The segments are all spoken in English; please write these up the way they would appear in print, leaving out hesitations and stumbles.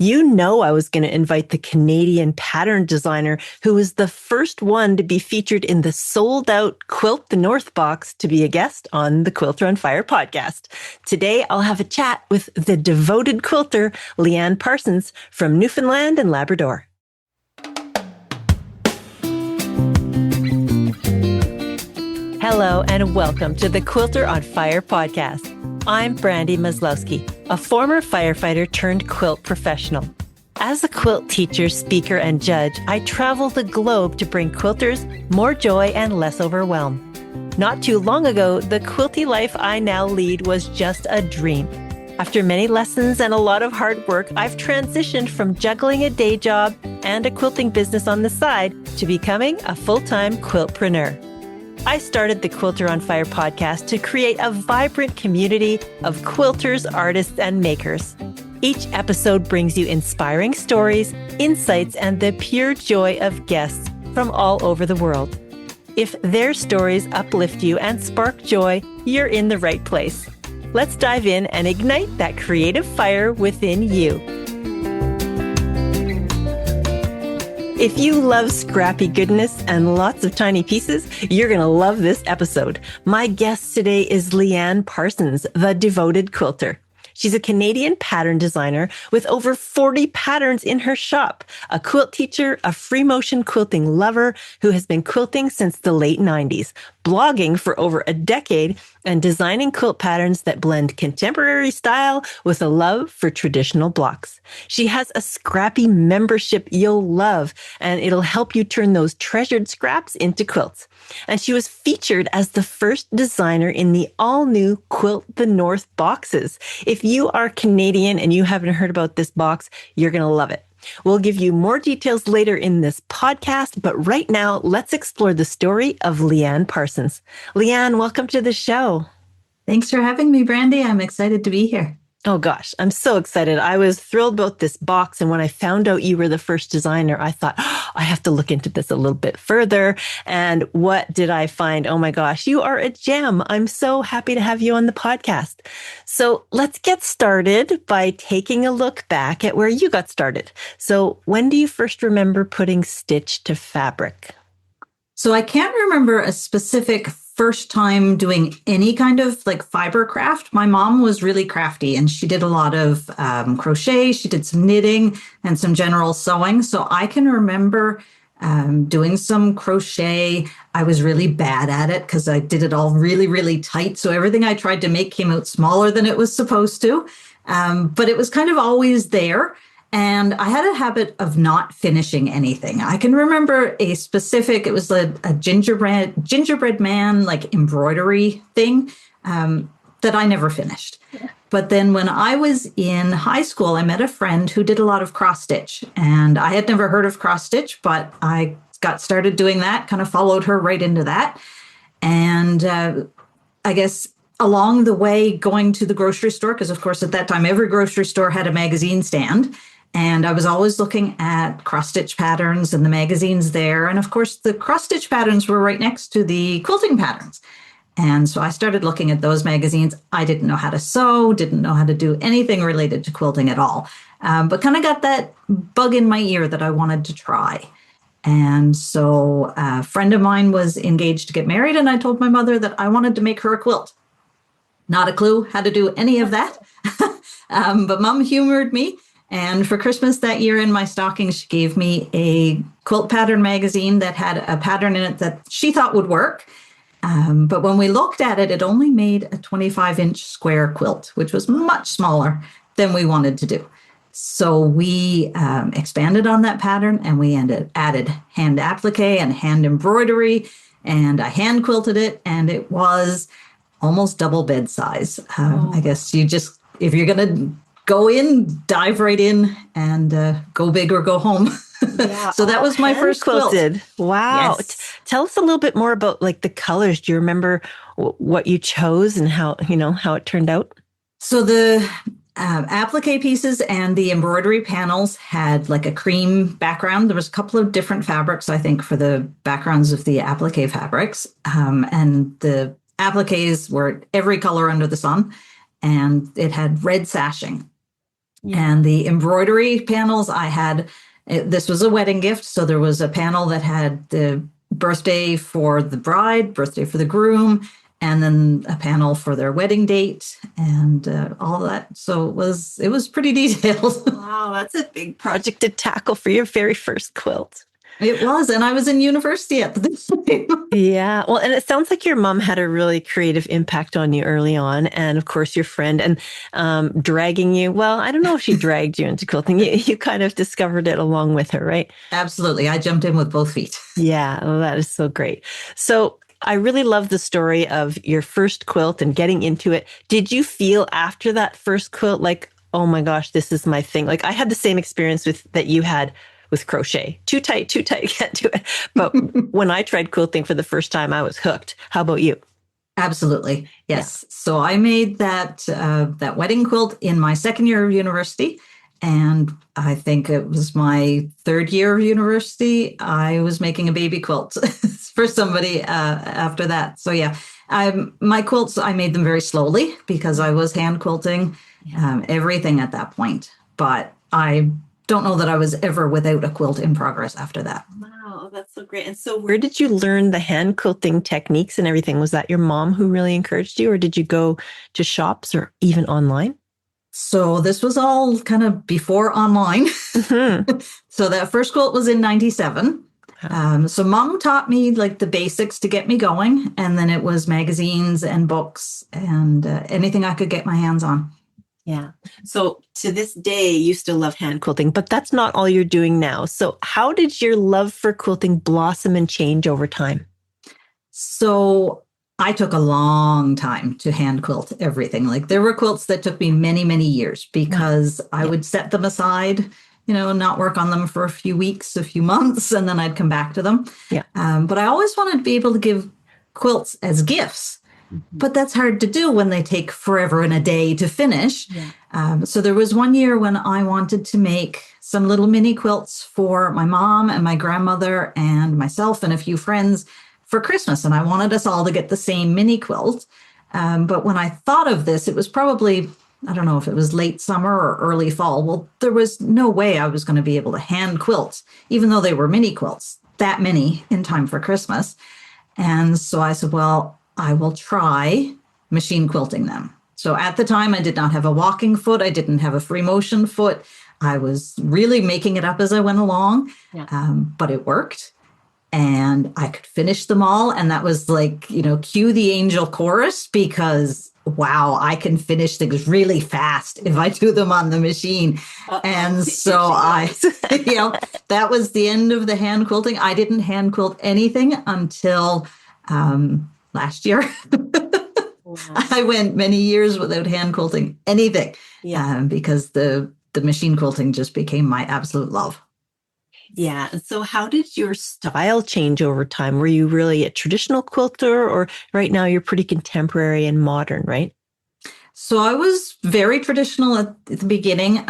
You know I was going to invite the Canadian pattern designer who was the first one to be featured in the sold-out Quilt the North box to be a guest on the Quilter on Fire podcast. Today, I'll have a chat with the devoted quilter, Leanne Parsons from Newfoundland and Labrador. Hello and welcome to the Quilter on Fire podcast. I'm Brandy Maslowski, a former firefighter turned quilt professional. As a quilt teacher, speaker, and judge, I travel the globe to bring quilters more joy and less overwhelm. Not too long ago, the quilty life I now lead was just a dream. After many lessons and a lot of hard work, I've transitioned from juggling a day job and a quilting business on the side to becoming a full-time quiltpreneur. I started the Quilter on Fire podcast to create a vibrant community of quilters, artists, and makers. Each episode brings you inspiring stories, insights, and the pure joy of guests from all over the world. If their stories uplift you and spark joy, you're in the right place. Let's dive in and ignite that creative fire within you. If you love scrappy goodness and lots of tiny pieces, you're going to love this episode. My guest today is Leanne Parsons, the devoted quilter. She's a Canadian pattern designer with over 40 patterns in her shop, a quilt teacher, a free motion quilting lover who has been quilting since the late 90s, blogging for over a decade, and designing quilt patterns that blend contemporary style with a love for traditional blocks. She has a scrappy membership you'll love, and it'll help you turn those treasured scraps into quilts. And she was featured as the first designer in the all-new Quilt the North boxes. If you are Canadian and you haven't heard about this box, you're going to love it. We'll give you more details later in this podcast, but right now, let's explore the story of Leanne Parsons. Leanne, welcome to the show. Thanks for having me, Brandy. I'm excited to be here. Oh gosh, I'm so excited. I was thrilled about this box. And when I found out you were the first designer, I thought, I have to look into this a little bit further. And what did I find? Oh my gosh, you are a gem. I'm so happy to have you on the podcast. So let's get started by taking a look back at where you got started. So when do you first remember putting stitch to fabric? So I can't remember a specific first time doing any kind of like fiber craft. My mom was really crafty and she did a lot of crochet. She did some knitting and some general sewing. So I can remember doing some crochet. I was really bad at it because I did it all really, really tight. So everything I tried to make came out smaller than it was supposed to. But it was kind of always there. And I had a habit of not finishing anything. I can remember a specific, it was a gingerbread man, like embroidery thing that I never finished. Yeah. But then when I was in high school, I met a friend who did a lot of cross stitch. And I had never heard of cross stitch, but I got started doing that, kind of followed her right into that. And I guess along the way, going to the grocery store, because of course at that time, every grocery store had a magazine stand. And I was always looking at cross-stitch patterns and the magazines there. And of course, the cross-stitch patterns were right next to the quilting patterns. And so I started looking at those magazines. I didn't know how to sew, didn't know how to do anything related to quilting at all, but kind of got that bug in my ear that I wanted to try. And so a friend of mine was engaged to get married, and I told my mother that I wanted to make her a quilt. Not a clue how to do any of that, but Mom humored me. And for Christmas that year in my stocking, she gave me a quilt pattern magazine that had a pattern in it that she thought would work. But when we looked at it, it only made a 25-inch square quilt, which was much smaller than we wanted to do. So we expanded on that pattern and we added hand applique and hand embroidery, and I hand quilted it, and it was almost double bed size. I guess if you're going to go in, dive right in, and go big or go home. Yeah, so that was my first quilted. Wow. Yes. Tell us a little bit more about like the colors. Do you remember what you chose and how it turned out? So the applique pieces and the embroidery panels had like a cream background. There was a couple of different fabrics, I think, for the backgrounds of the applique fabrics. And the appliques were every color under the sun, and it had red sashing. Yeah. And the embroidery panels I had, this was a wedding gift. So there was a panel that had the birthday for the bride, birthday for the groom, and then a panel for their wedding date and all that. So it was pretty detailed. Wow, that's a big project to tackle for your very first quilt. It was, and I was in university at the time. Yeah. Well, and it sounds like your mom had a really creative impact on you early on. And of course, your friend and dragging you. Well, I don't know if she dragged you into quilting. You kind of discovered it along with her, right? Absolutely. I jumped in with both feet. Yeah. Well, that is so great. So I really love the story of your first quilt and getting into it. Did you feel after that first quilt like, oh my gosh, this is my thing? Like I had the same experience that you had with crochet. Too tight, can't do it. But when I tried quilting for the first time, I was hooked. How about you? Absolutely. Yes. Yeah. So I made that wedding quilt in my second year of university. And I think it was my third year of university. I was making a baby quilt for somebody after that. So yeah, my quilts, I made them very slowly because I was hand quilting everything at that point. But I don't know that I was ever without a quilt in progress after that. Wow, that's so great. And so where did you learn the hand quilting techniques and everything? Was that your mom who really encouraged you, or did you go to shops or even online? So this was all kind of before online. Mm-hmm. So that first quilt was in 97. So mom taught me like the basics to get me going. And then it was magazines and books and anything I could get my hands on. Yeah. So to this day, you still love hand quilting, but that's not all you're doing now. So how did your love for quilting blossom and change over time? So I took a long time to hand quilt everything. Like there were quilts that took me many, many years because I would set them aside, not work on them for a few weeks, a few months, and then I'd come back to them. Yeah. But I always wanted to be able to give quilts as gifts. Mm-hmm. But that's hard to do when they take forever and a day to finish. Yeah. So there was one year when I wanted to make some little mini quilts for my mom and my grandmother and myself and a few friends for Christmas. And I wanted us all to get the same mini quilt. But when I thought of this, it was probably, I don't know if it was late summer or early fall. Well, there was no way I was going to be able to hand quilt, even though they were mini quilts, that many in time for Christmas. And so I said, well, I will try machine quilting them. So at the time, I did not have a walking foot. I didn't have a free motion foot. I was really making it up as I went along, but it worked. And I could finish them all. And that was like, cue the angel chorus because, wow, I can finish things really fast if I do them on the machine. Uh-oh. And so that was the end of the hand quilting. I didn't hand quilt anything until last year. Wow. I went many years without hand quilting anything because the machine quilting just became my absolute love. Yeah. So how did your style change over time? Were you really a traditional quilter, or right now you're pretty contemporary and modern, right? So I was very traditional at the beginning,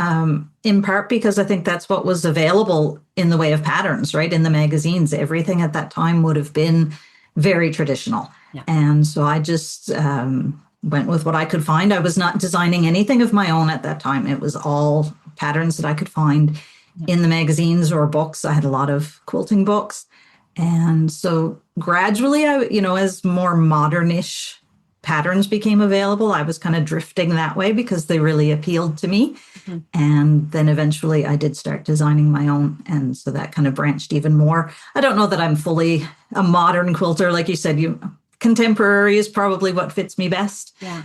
in part because I think that's what was available in the way of patterns, right? In the magazines, everything at that time would have been very traditional. Yeah. And so I just went with what I could find. I was not designing anything of my own at that time. It was all patterns that I could find in the magazines or books. I had a lot of quilting books. And so gradually, as more modernish patterns became available, I was kind of drifting that way because they really appealed to me. Mm-hmm. And then eventually I did start designing my own. And so that kind of branched even more. I don't know that I'm fully a modern quilter. Like you said, contemporary is probably what fits me best. Yeah.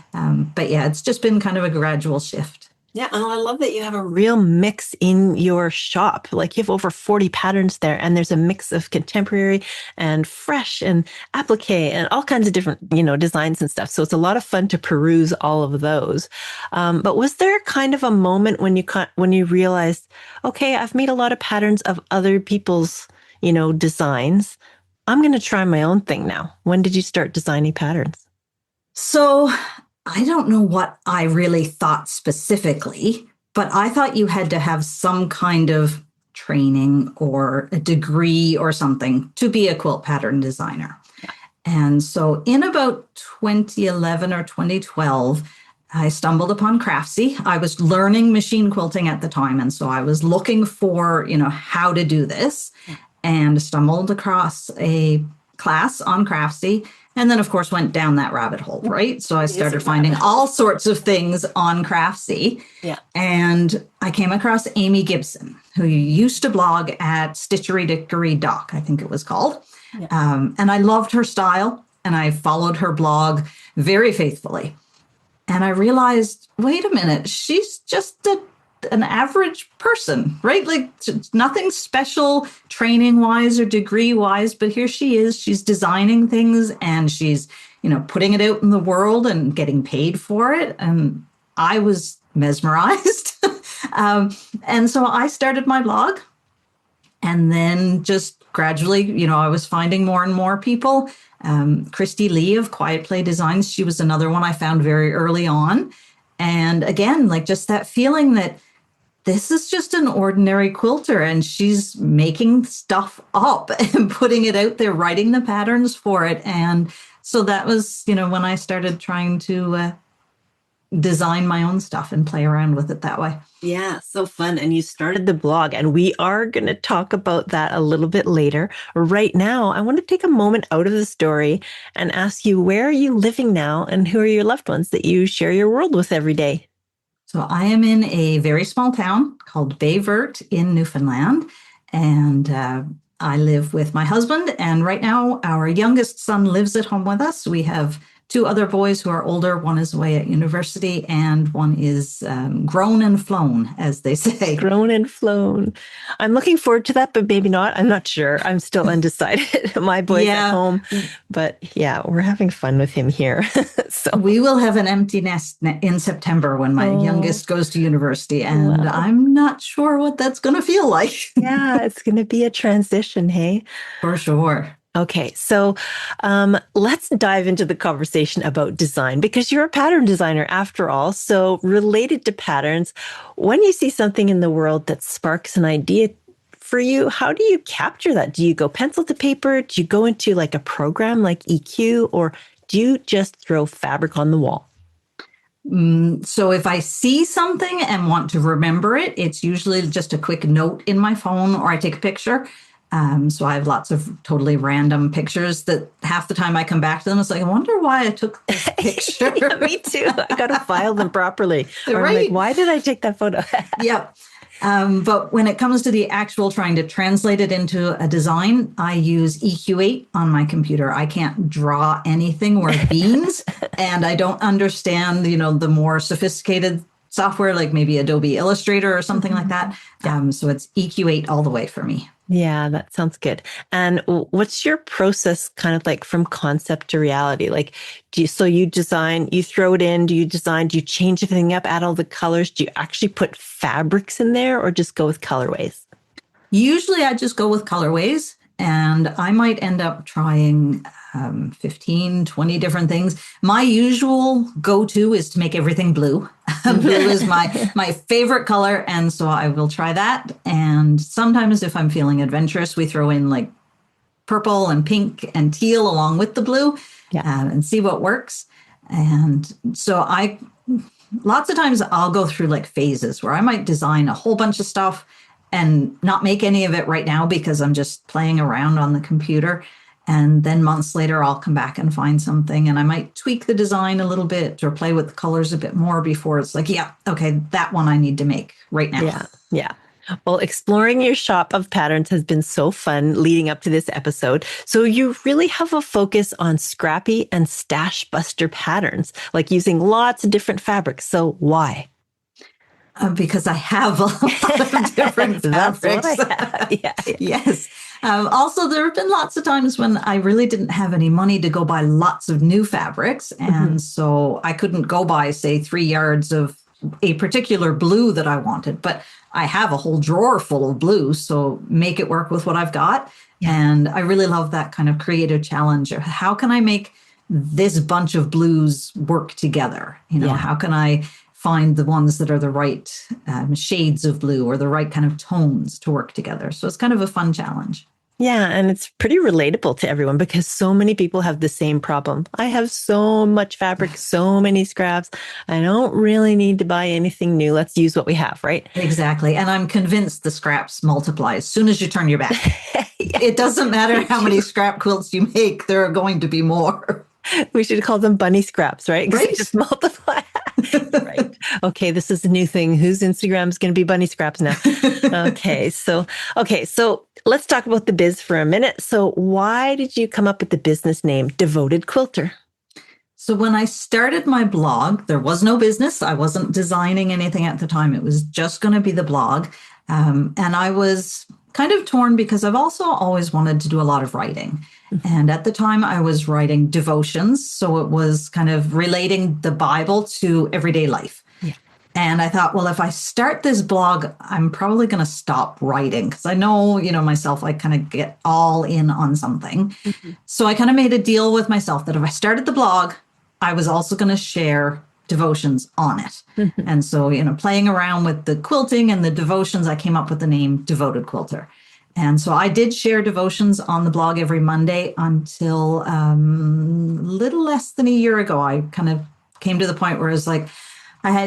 But yeah, it's just been kind of a gradual shift. Yeah. And I love that you have a real mix in your shop. Like you have over 40 patterns there, and there's a mix of contemporary and fresh and applique and all kinds of different, designs and stuff. So it's a lot of fun to peruse all of those. But was there kind of a moment when you realized, okay, I've made a lot of patterns of other people's, designs. I'm going to try my own thing now. When did you start designing patterns? So I don't know what I really thought specifically, but I thought you had to have some kind of training or a degree or something to be a quilt pattern designer. Yeah. And so in about 2011 or 2012, I stumbled upon Craftsy. I was learning machine quilting at the time. And so I was looking for, how to do this, and stumbled across a class on Craftsy. And then, of course, went down that rabbit hole, right? So I started finding all sorts of things on Craftsy. Yeah. And I came across Amy Gibson, who used to blog at Stitchery Dickory Doc, I think it was called. Yeah. And I loved her style, and I followed her blog very faithfully. And I realized, wait a minute, she's just an average person, right? Like nothing special training wise or degree wise, but here she is, she's designing things, and she's, putting it out in the world and getting paid for it. And I was mesmerized. And so I started my blog, and then just gradually, I was finding more and more people. Christy Lee of Quiet Play Designs, she was another one I found very early on. And again, like just that feeling that this is just an ordinary quilter, and she's making stuff up and putting it out there, writing the patterns for it. And so that was, when I started trying to design my own stuff and play around with it that way. Yeah, so fun. And you started the blog, and we are going to talk about that a little bit later. Right now, I want to take a moment out of the story and ask you, where are you living now, and who are your loved ones that you share your world with every day? So I am in a very small town called Bayvert in Newfoundland, and I live with my husband. And right now, our youngest son lives at home with us. We have two other boys who are older. One is away at university, and one is grown and flown, as they say. Grown and flown. I'm looking forward to that, but maybe not. I'm not sure. I'm still undecided. My boy's at home, but yeah, we're having fun with him here. So we will have an empty nest in September when my youngest goes to university, and I'm not sure what that's going to feel like. Yeah, it's going to be a transition, hey? For sure. Okay, so let's dive into the conversation about design, because you're a pattern designer after all. So related to patterns, when you see something in the world that sparks an idea for you, how do you capture that? Do you go pencil to paper? Do you go into like a program like EQ, or do you just throw fabric on the wall? So if I see something and want to remember it, it's usually just a quick note in my phone, or I take a picture. So I have lots of totally random pictures that half the time I come back to them, it's like, I wonder why I took this picture. Yeah, me too. I got to file them properly. Or Right. I'm like, why did I take that photo? Yep. But when it comes to the actual trying to translate it into a design, I use EQ8 on my computer. I can't draw anything worth beans, and I don't understand, the more sophisticated software like maybe Adobe Illustrator or something like that. So it's EQ8 all the way for me. Yeah, that sounds good. And what's your process kind of like from concept to reality? Like, you design, you throw it in, do you change everything up, add all the colors? Do you actually put fabrics in there, or just go with colorways? Usually I just go with colorways, and I might end up trying 15, 20 different things. My usual go-to is to make everything blue. Blue is my favorite color, and so I will try that. And sometimes if I'm feeling adventurous, we throw in like purple and pink and teal along with the blue, and see what works. And so lots of times I'll go through like phases where I might design a whole bunch of stuff and not make any of it right now because I'm just playing around on the computer. And then months later, I'll come back and find something, and I might tweak the design a little bit or play with the colors a bit more before it's like, yeah, okay, that one I need to make right now. Yeah. Well, exploring your shop of patterns has been so fun leading up to this episode. So you really have a focus on scrappy and stash buster patterns, like using lots of different fabrics. So why? Because I have a lot of different fabrics. That's what I have. Yeah. Yes. Also, there have been lots of times when I really didn't have any money to go buy lots of new fabrics. And so I couldn't go buy, say, 3 yards of a particular blue that I wanted. But I have a whole drawer full of blue. So make it work with what I've got. Yeah. And I really love that kind of creative challenge. How can I make this bunch of blues work together? How can I find the ones that are the right shades of blue or the right kind of tones to work together? So it's kind of a fun challenge. Yeah, and it's pretty relatable to everyone because so many people have the same problem. I have so much fabric, so many scraps. I don't really need to buy anything new. Let's use what we have, right? Exactly. And I'm convinced the scraps multiply as soon as you turn your back. Yeah, It doesn't matter me how many too. scrap quilts you make, there are going to be more. We should call them bunny scraps, right? Because they Right? just multiply. You're right. Okay, this is a new thing. Whose Instagram is going to be bunny scraps now? Okay, so let's talk about the biz for a minute. So why did you come up with the business name Devoted Quilter? So when I started my blog, there was no business. I wasn't designing anything at the time. It was just going to be the blog. And I was kind of torn because I've also always wanted to do a lot of writing. And at the time, I was writing devotions. So it was kind of relating the Bible to everyday life. Yeah. And I thought, well, if I start this blog, I'm probably going to stop writing because I know, myself, I kind of get all in on something. So I kind of made a deal with myself that if I started the blog, I was also going to share devotions on it. And so, playing around with the quilting and the devotions, I came up with the name Devoted Quilter. And so I did share devotions on the blog every Monday until a little less than a year ago. I kind of came to the point where I was like,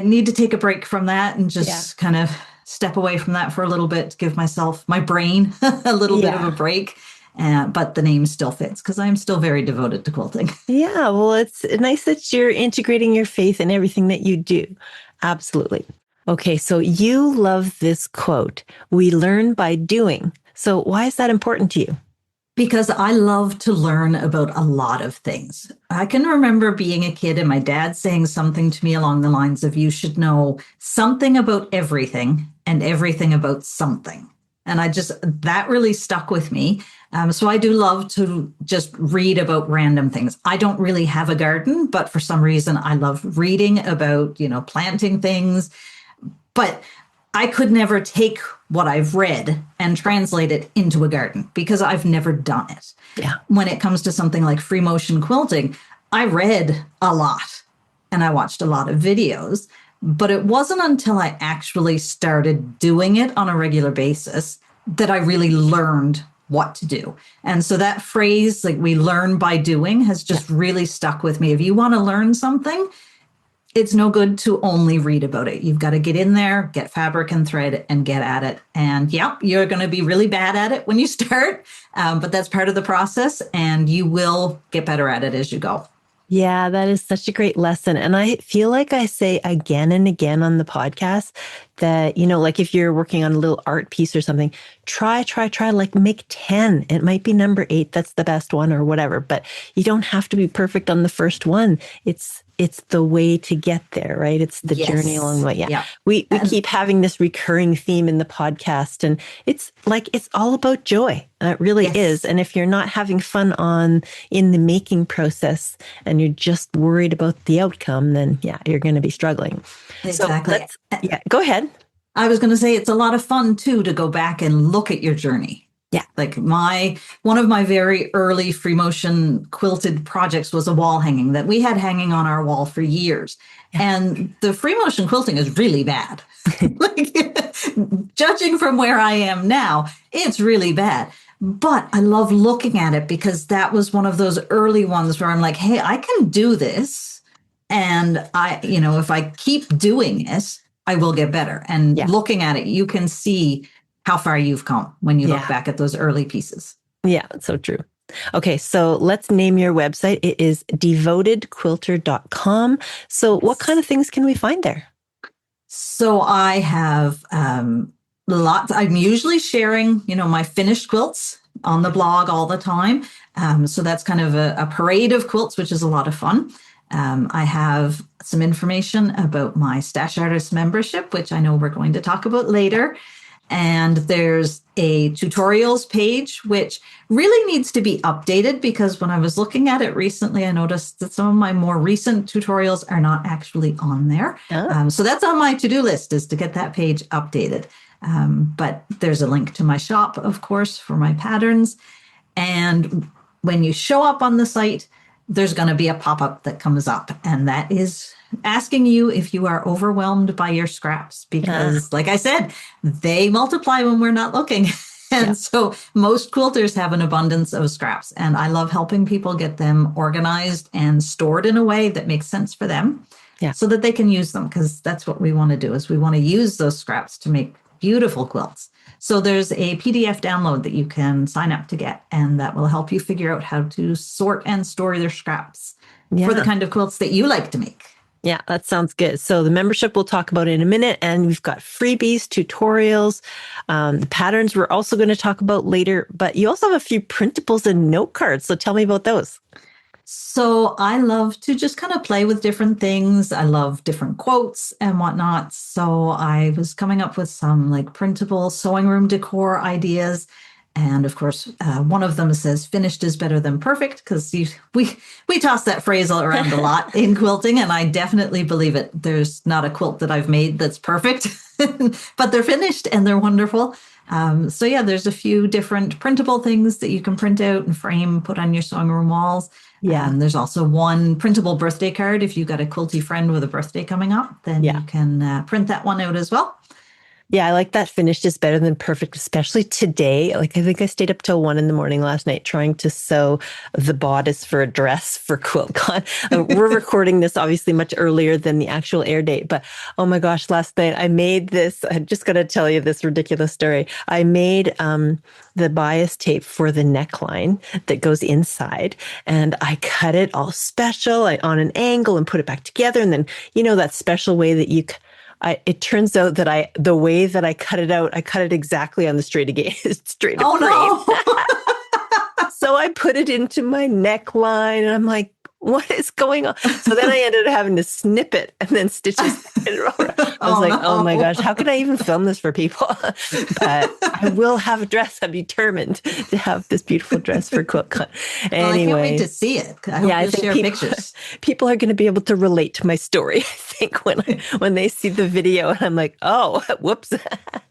need to take a break from that and just kind of step away from that for a little bit to give my brain a little bit of a break. But the name still fits because I'm still very devoted to quilting. Yeah, well, it's nice that you're integrating your faith in everything that you do. Absolutely. Okay, so you love this quote, "We learn by doing." So why is that important to you? Because I love to learn about a lot of things. I can remember being a kid and my dad saying something to me along the lines of, you should know something about everything and everything about something. And that really stuck with me. So I do love to just read about random things. I don't really have a garden, but for some reason I love reading about, planting things. But I could never take what I've read and translate it into a garden because I've never done it. Yeah. When it comes to something like free motion quilting, I read a lot and I watched a lot of videos, but it wasn't until I actually started doing it on a regular basis that I really learned what to do. And so that phrase, like we learn by doing, has just really stuck with me. If you want to learn something, it's no good to only read about it. You've got to get in there, get fabric and thread and get at it. And you're going to be really bad at it when you start, but that's part of the process and you will get better at it as you go. Yeah, that is such a great lesson. And I feel like I say again and again on the podcast that, like if you're working on a little art piece or something, try, like make 10. It might be number 8. That's the best one or whatever, but you don't have to be perfect on the first one. It's the way to get there, right? It's the journey along the way. Yeah. We keep having this recurring theme in the podcast and it's all about joy. It really is. And if you're not having fun in the making process and you're just worried about the outcome, then you're going to be struggling. Exactly. So go ahead. I was going to say it's a lot of fun too to go back and look at your journey. Yeah. Like one of my very early free motion quilted projects was a wall hanging that we had hanging on our wall for years. And the free motion quilting is really bad. Judging from where I am now, it's really bad. But I love looking at it because that was one of those early ones where I'm like, hey, I can do this. And if I keep doing it, I will get better. And looking at it, you can see how far you've come when you look back at those early pieces. Yeah, that's so true. Okay, so let's name your website. It is devotedquilter.com. So what kind of things can we find there? So I have lots. I'm usually sharing, my finished quilts on the blog all the time. So that's kind of a parade of quilts, which is a lot of fun. I have some information about my Stash Artist membership, which I know we're going to talk about later. And there's a tutorials page, which really needs to be updated because when I was looking at it recently, I noticed that some of my more recent tutorials are not actually on there. So that's on my to-do list, is to get that page updated. But there's a link to my shop, of course, for my patterns. And when you show up on the site, there's going to be a pop-up that comes up, and that is asking you if you are overwhelmed by your scraps because, like I said, they multiply when we're not looking. And Yeah. so most quilters have an abundance of scraps, and I love helping people get them organized and stored in a way that makes sense for them Yeah. so that they can use them, because that's what we want to do is we want to use those scraps to make beautiful quilts. So there's a PDF download that you can sign up to get, and that will help you figure out how to sort and store your scraps for the Yeah. kind of quilts that you like to make. Yeah, that sounds good. So the membership we'll talk about in a minute, and we've got freebies, tutorials, the patterns we're also going to talk about later, but you also have a few printables and note cards. So tell me about those. So I love to just kind of play with different things. I love different quotes and whatnot. So I was coming up with some like printable sewing room decor ideas. And of course, one of them says finished is better than perfect, because we toss that phrase all around a lot in quilting, and I definitely believe it. There's not a quilt that I've made that's perfect, but they're finished and they're wonderful. So yeah, there's a few different printable things that you can print out and frame, put on your sewing room walls. Yeah. There's also one printable birthday card. If you've got a quilty friend with a birthday coming up, then Yeah. you can print that one out as well. Yeah, I like that finished is better than perfect, especially today. Like, I think I stayed up till 1 a.m. last night trying to sew the bodice for a dress for QuiltCon. We're recording this obviously much earlier than the actual air date, but oh my gosh, last night I made this. I just got to tell you this ridiculous story. I made the bias tape for the neckline that goes inside, and I cut it all special on an angle and put it back together. And then, that special way that it turns out that the way that I cut it out, I cut it exactly on the straight of Oh frame. So I put it into my neckline, and I'm like, what is going on? So then I ended up having to snip it and then stitch it. I was like, oh my gosh, how can I even film this for people? But I will have a dress. I'm determined to have this beautiful dress for QuiltCon. Well, I can't wait to see it. I hope you'll share pictures. People are going to be able to relate to my story, I think, when they see the video, and I'm like, oh, whoops.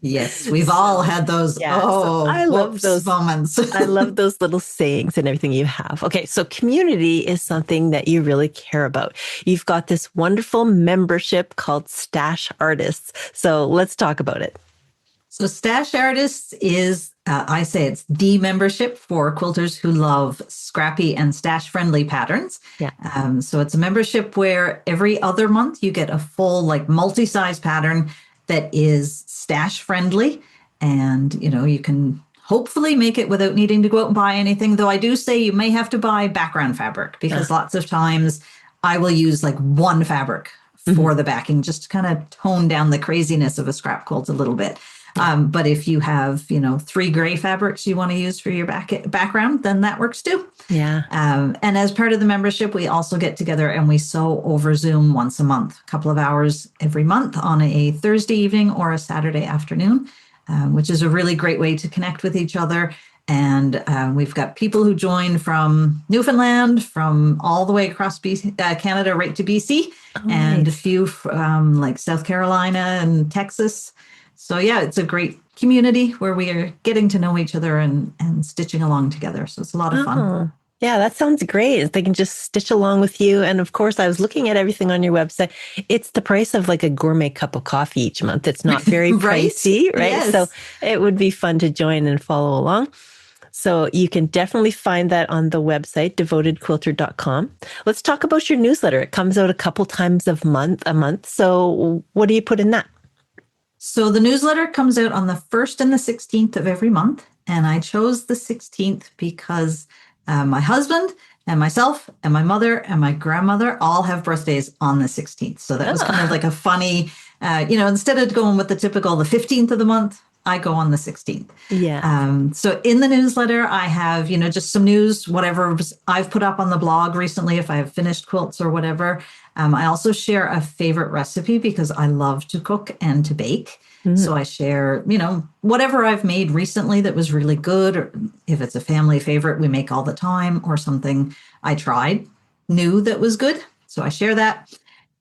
Yes, we've all had those. Yeah, I love those moments. I love those little sayings and everything you have. Okay, so community is something that you really care about. You've got this wonderful membership called Stash Artists. So let's talk about it. So Stash Artists is, I say it's the membership for quilters who love scrappy and stash-friendly patterns. Yeah. So it's a membership where every other month you get a full multi-size pattern that is stash-friendly, and you can hopefully make it without needing to go out and buy anything, though I do say you may have to buy background fabric, because lots of times I will use one fabric for the backing, just to kind of tone down the craziness of a scrap quilt a little bit. But if you have, 3 gray fabrics you want to use for your background, then that works too. Yeah. And as part of the membership, we also get together and we sew over Zoom once a month, a couple of hours every month on a Thursday evening or a Saturday afternoon. Which is a really great way to connect with each other. And we've got people who join from Newfoundland, from all the way across Canada, right to BC, and nice. A few from South Carolina and Texas. So yeah, it's a great community where we are getting to know each other and stitching along together. So it's a lot of fun. Yeah, that sounds great. They can just stitch along with you. And of course, I was looking at everything on your website. It's the price of a gourmet cup of coffee each month. It's not very right? pricey, right? Yes. So it would be fun to join and follow along. So you can definitely find that on the website, devotedquilter.com. Let's talk about your newsletter. It comes out a couple times a month. So what do you put in that? So the newsletter comes out on the 1st and the 16th of every month. And I chose the 16th because my husband and myself and my mother and my grandmother all have birthdays on the 16th. So that was kind of a funny, instead of going with the typical the 15th of the month, I go on the 16th. Yeah. So in the newsletter, I have, just some news, whatever I've put up on the blog recently, if I have finished quilts or whatever. I also share a favorite recipe because I love to cook and to bake. So I share, whatever I've made recently that was really good, or if it's a family favorite we make all the time, or something I tried new that was good. So I share that.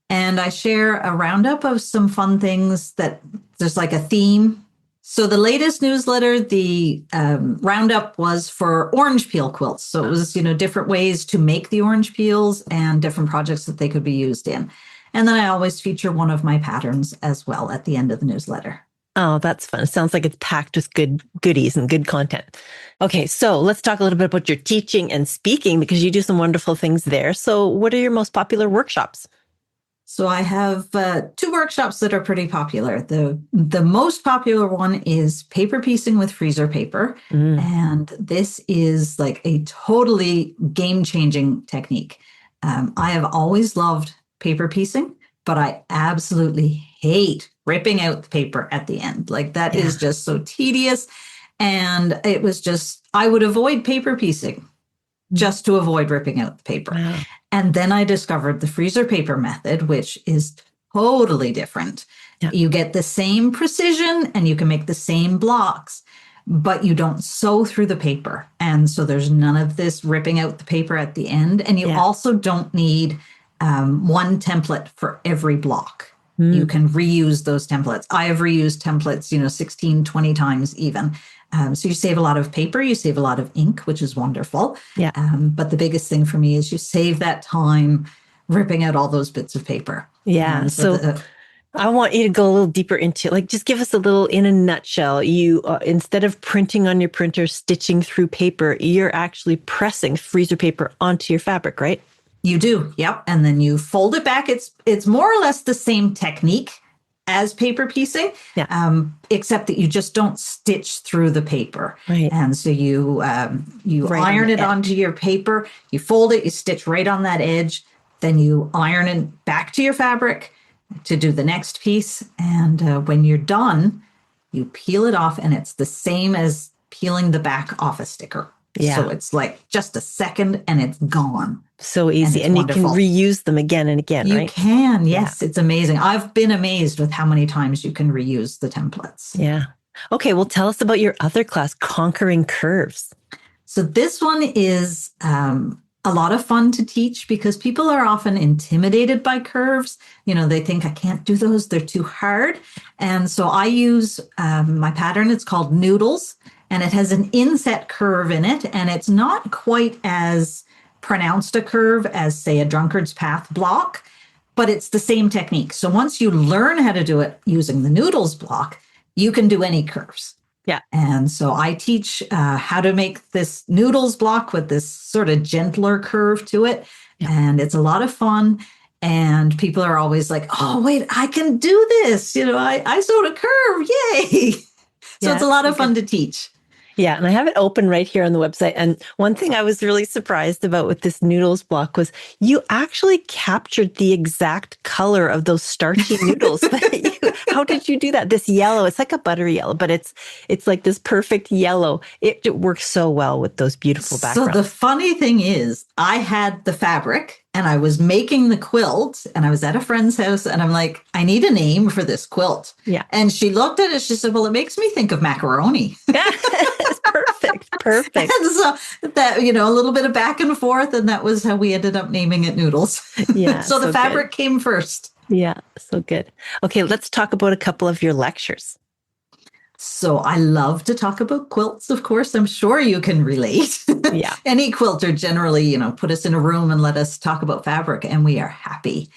And I share a roundup of some fun things that there's a theme. So the latest newsletter, the roundup was for orange peel quilts. So it was, different ways to make the orange peels and different projects that they could be used in. And then I always feature one of my patterns as well at the end of the newsletter. Oh, that's fun. It sounds like it's packed with good goodies and good content. Okay, so let's talk a little bit about your teaching and speaking because you do some wonderful things there. So, what are your most popular workshops? So I have two workshops that are pretty popular. The most popular one is paper piecing with freezer paper. Mm, And this is like a totally game-changing technique. I have always loved paper piecing, but I absolutely hate ripping out the paper at the end. Like that yeah. is just so tedious. And it was just, I would avoid paper piecing just to avoid ripping out the paper. Wow. And then I discovered the freezer paper method, which is totally different. Yeah. You get the same precision and you can make the same blocks, but you don't sew through the paper. And so there's none of this ripping out the paper at the end. And you Yeah. also don't need one template for every block. You Mm, can reuse those templates. I have reused templates, 16, 20 times even. So you save a lot of paper, you save a lot of ink, which is wonderful. yeah. But the biggest thing for me is you save that time ripping out all those bits of paper. Yeah. So, I want you to go a little deeper into like just give us a little in a nutshell. You instead of printing on your printer, stitching through paper, you're actually pressing freezer paper onto your fabric, right? You do, yep. And then you fold it back. It's more or less the same technique as paper piecing, Yeah. except that you just don't stitch through the paper. Right. And so you Right on iron the it edge. onto your paper, you fold it, you stitch right on that edge, then you iron it back to your fabric to do the next piece. And when you're done, you peel it off, and it's the same as peeling the back off a sticker. Yeah. So it's like just a second and it's gone. So easy. it's And you wonderful. can reuse them again and again, You right? can, yes, it's amazing. I've been amazed with how many times you can reuse the templates. Yeah. Okay. Well, tell us about your other class, Conquering Curves. So this one is a lot of fun to teach because people are often intimidated by curves. They think I can't do those; they're too hard. And so I use my pattern. It's called Noodles, and it has an inset curve in it, and it's not quite as pronounced a curve as, say, a drunkard's path block, but it's the same technique. So once you learn how to do it using the Noodles block, you can do any curves. Yeah. And so I teach how to make this Noodles block with this sort of gentler curve to it. Yeah. And it's a lot of fun. And people are always like, oh, wait, I can do this. I sewed a curve. Yay. So it's a lot of fun to teach. Yeah, and I have it open right here on the website. And one thing I was really surprised about with this noodles block was you actually captured the exact color of those starchy noodles. How did you do that? This yellow, it's like a buttery yellow, but it's like this perfect yellow. It works so well with those beautiful backgrounds. So the funny thing is, I had the fabric and I was making the quilt, and I was at a friend's house, and I'm like, I need a name for this quilt. Yeah. And she looked at it. She said, well, it makes me think of macaroni. It's perfect. And so that, a little bit of back and forth. And that was how we ended up naming it Noodles. Yeah. So the fabric came first. Yeah. So good. Okay. Let's talk about a couple of your lectures. So I love to talk about quilts, of course. I'm sure you can relate. Yeah. Any quilter generally, put us in a room and let us talk about fabric, and we are happy.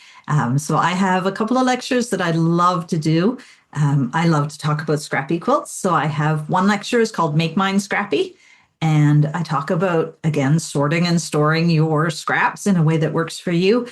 So I have a couple of lectures that I love to do. I love to talk about scrappy quilts. So I have one lecture is called Make Mine Scrappy. And I talk about, again, sorting and storing your scraps in a way that works for you.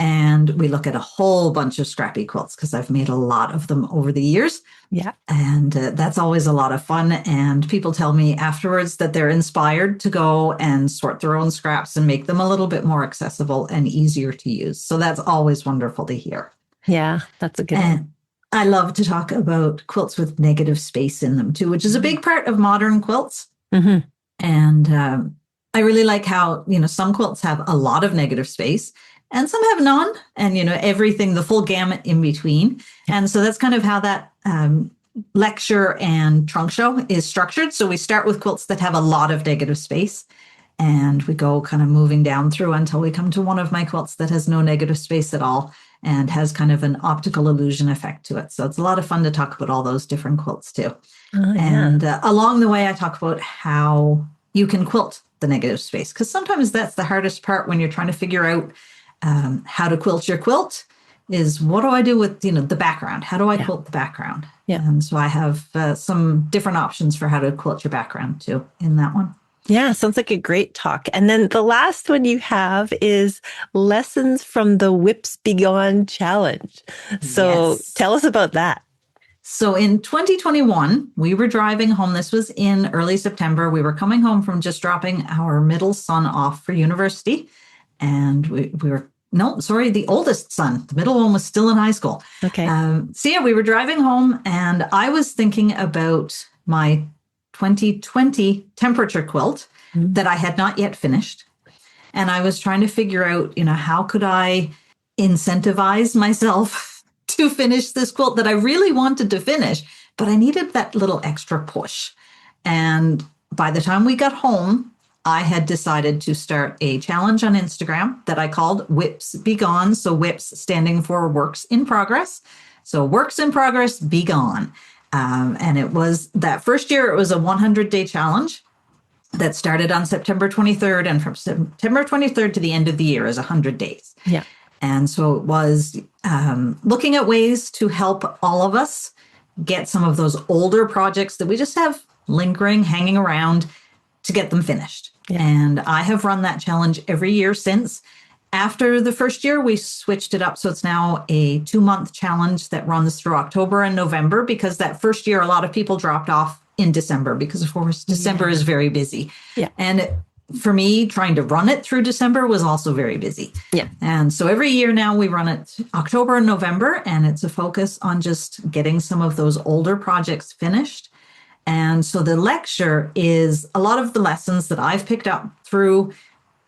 And we look at a whole bunch of scrappy quilts because I've made a lot of them over the years. Yeah. And that's always a lot of fun. And people tell me afterwards that they're inspired to go and sort their own scraps and make them a little bit more accessible and easier to use. So that's always wonderful to hear. Yeah, that's a good one. I love to talk about quilts with negative space in them too, which is a big part of modern quilts. Mm-hmm. And I really like how, some quilts have a lot of negative space and some have none, and, everything, the full gamut in between. And so that's kind of how that lecture and trunk show is structured. So we start with quilts that have a lot of negative space, and we go kind of moving down through until we come to one of my quilts that has no negative space at all and has kind of an optical illusion effect to it. So it's a lot of fun to talk about all those different quilts too. Oh, yeah. And along the way, I talk about how you can quilt the negative space, because sometimes that's the hardest part when you're trying to figure out how to quilt your quilt. is what do I do with, the background? How do I Yeah. quilt the background? Yeah. And so I have some different options for how to quilt your background too in that one. Yeah, sounds like a great talk. And then the last one you have is lessons from the Whips Be Gone challenge. So Yes. tell us about that. So in 2021, we were driving home. This was in early September. We were coming home from just dropping our middle son off for university. And the oldest son. The middle one was still in high school. Okay. We were driving home and I was thinking about my 2020 temperature quilt that I had not yet finished. And I was trying to figure out, how could I incentivize myself to finish this quilt that I really wanted to finish, but I needed that little extra push. And by the time we got home, I had decided to start a challenge on Instagram that I called Whips Be Gone. So whips standing for works in progress. So works in progress, be gone. And it was that first year, it was a 100-day challenge that started on September 23rd. And from September 23rd to the end of the year is 100 days. Yeah. And so it was looking at ways to help all of us get some of those older projects that we just have lingering, hanging around to get them finished. Yeah. And I have run that challenge every year since. After the first year, we switched it up. So it's now a 2-month challenge that runs through October and November, because that first year, a lot of people dropped off in December because, of course, December is very busy. Yeah. And for me, trying to run it through December was also very busy. Yeah. And so every year now we run it October and November, and it's a focus on just getting some of those older projects finished. And so the lecture is a lot of the lessons that I've picked up through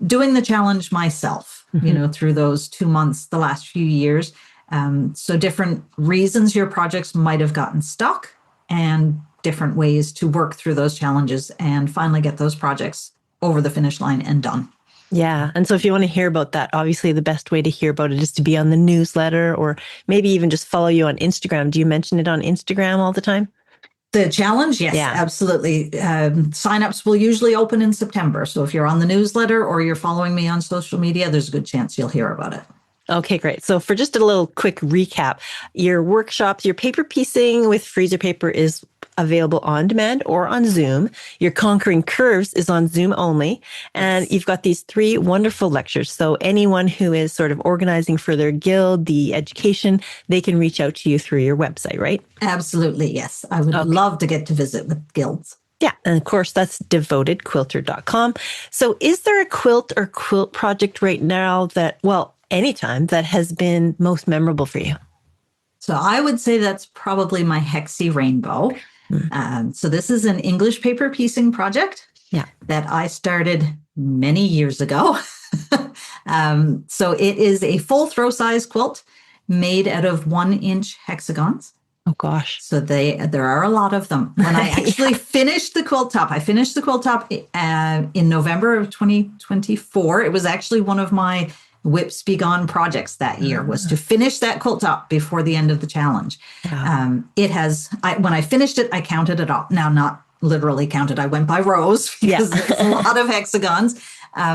doing the challenge myself, through those 2 months, the last few years. So different reasons your projects might have gotten stuck and different ways to work through those challenges and finally get those projects over the finish line and done. Yeah. And so if you want to hear about that, obviously the best way to hear about it is to be on the newsletter, or maybe even just follow you on Instagram. Do you mention it on Instagram all the time? The challenge? Yes, absolutely. Signups will usually open in September. So if you're on the newsletter or you're following me on social media, there's a good chance you'll hear about it. Okay, great. So for just a little quick recap, your workshops, your paper piecing with freezer paper is available on demand or on Zoom. Your Conquering Curves is on Zoom only. And you've got these 3 wonderful lectures. So anyone who is sort of organizing for their guild, the education, they can reach out to you through your website, right? Absolutely, yes. I would love to get to visit with guilds. Yeah. And of course, that's devotedquilter.com. So is there a quilt or quilt project right now that, anytime, that has been most memorable for you? So I would say that's probably my Hexie Rainbow. So this is an English paper piecing project that I started many years ago. So it is a full throw size quilt made out of 1-inch hexagons. Oh gosh. So there are a lot of them. When I actually finished the quilt top, in November of 2024. It was actually one of my Whips Be Gone projects that year, was to finish that quilt top before the end of the challenge. Wow. When I finished it, I counted it all. Now, not literally counted, I went by rows because there's a lot of hexagons.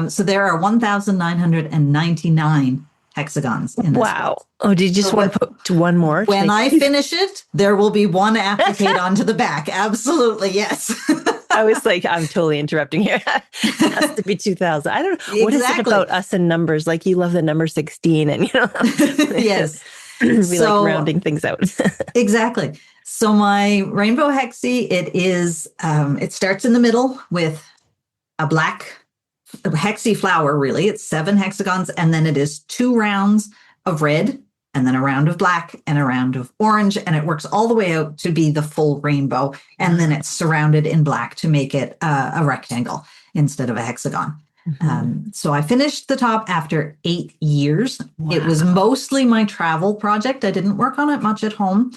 So there are 1,999 hexagons in this quilt. Oh, did you just want to put one more? When I finish it, there will be one applique onto the back. Absolutely, yes. I was like, I'm totally interrupting here. It has to be 2,000. I don't know. Exactly. What is it about us and numbers? Like, you love the number 16 and, yes. We like rounding things out. Exactly. So my Rainbow Hexie, it starts in the middle with a black Hexie flower, really. It's 7 hexagons, and then it is 2 rounds of red, and then a round of black and a round of orange, and it works all the way out to be the full rainbow. And then it's surrounded in black to make it a rectangle instead of a hexagon. So I finished the top after 8 years. Wow. It was mostly my travel project. I didn't work on it much at home.